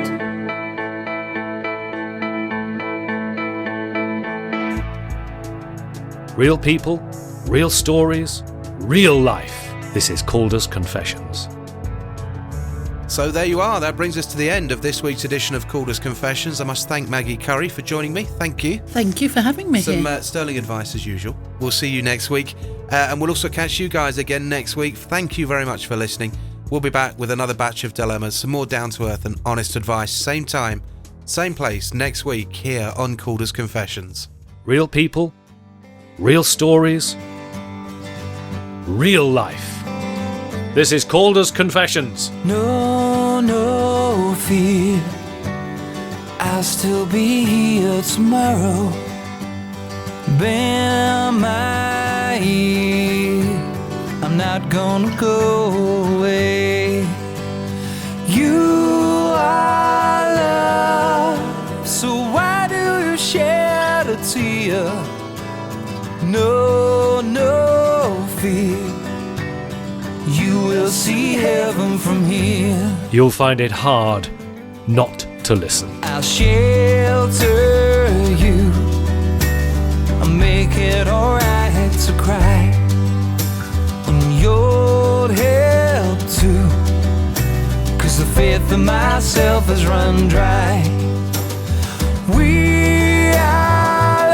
Real people, real stories, real life. This is Calder's Confessions. So there you are. That brings us to the end of this week's edition of Calders Confessions. I must thank Maggie Curry for joining me. Thank you. Thank you for having me Some here. sterling advice as usual. We'll see you next week. And we'll also catch you guys again next week. Thank you very much for listening. We'll be back with another batch of dilemmas, some more down-to-earth and honest advice. Same time, same place next week here on Calders Confessions. Real people, real stories, real life. This is Calders Confessions. No fear, I'll still be here tomorrow. Bend my ear, I'm not gonna go away. You are love, so why do you shed a tear? No fear, you will see heaven from here. You'll find it hard not to listen. I'll shelter you, I'll make it alright to cry, and you'll help too, 'cause the faith in myself has run dry. We are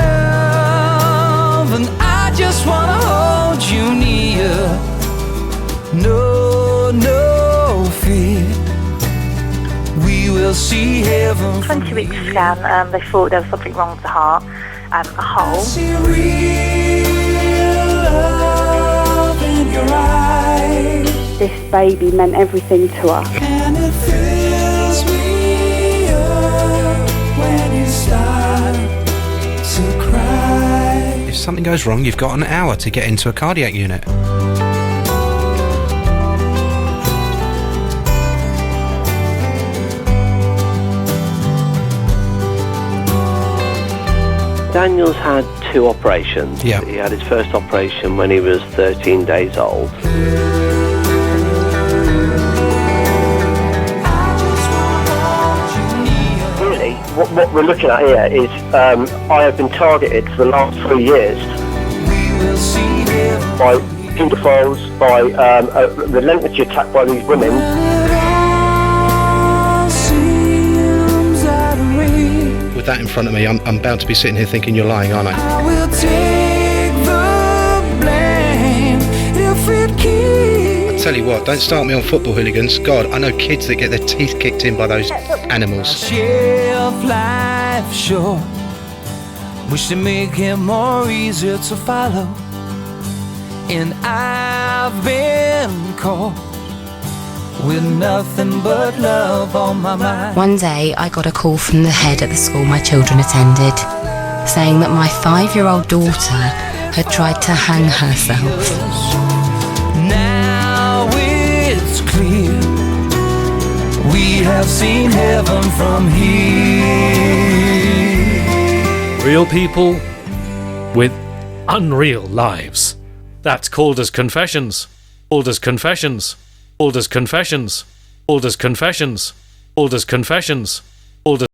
love, and I just wanna hold you near. No fear, we will see heaven. 20 weeks scan, they thought there was something wrong with the heart, a hole. See real love in your eyes, This baby meant everything to us. and it fills me up when you start to cry. If something goes wrong, you've got an hour to get into a cardiac unit. Daniel's had 2 operations. Yeah. He had his first operation when he was 13 days old. Really, what we're looking at here is I have been targeted for the last 3 years by paedophiles, by a relentless attack by these women. With that in front of me, I'm bound to be sitting here thinking you're lying, aren't I? I will take the blame if it keeps. Tell you what, don't start me on football hooligans. God, I know kids that get their teeth kicked in by those animals. Shelf life short, wish to make it more easier to follow, and I've been caught with nothing but love on my mind. One day I got a call from the head at the school my children attended, saying that my 5-year-old daughter had tried to hang herself. Now it's clear, we have seen heaven from here. Real people with unreal lives. That's Calders Confessions. Calders Confessions. Calders Confessions. Calders Confessions. Calders Confessions. Calders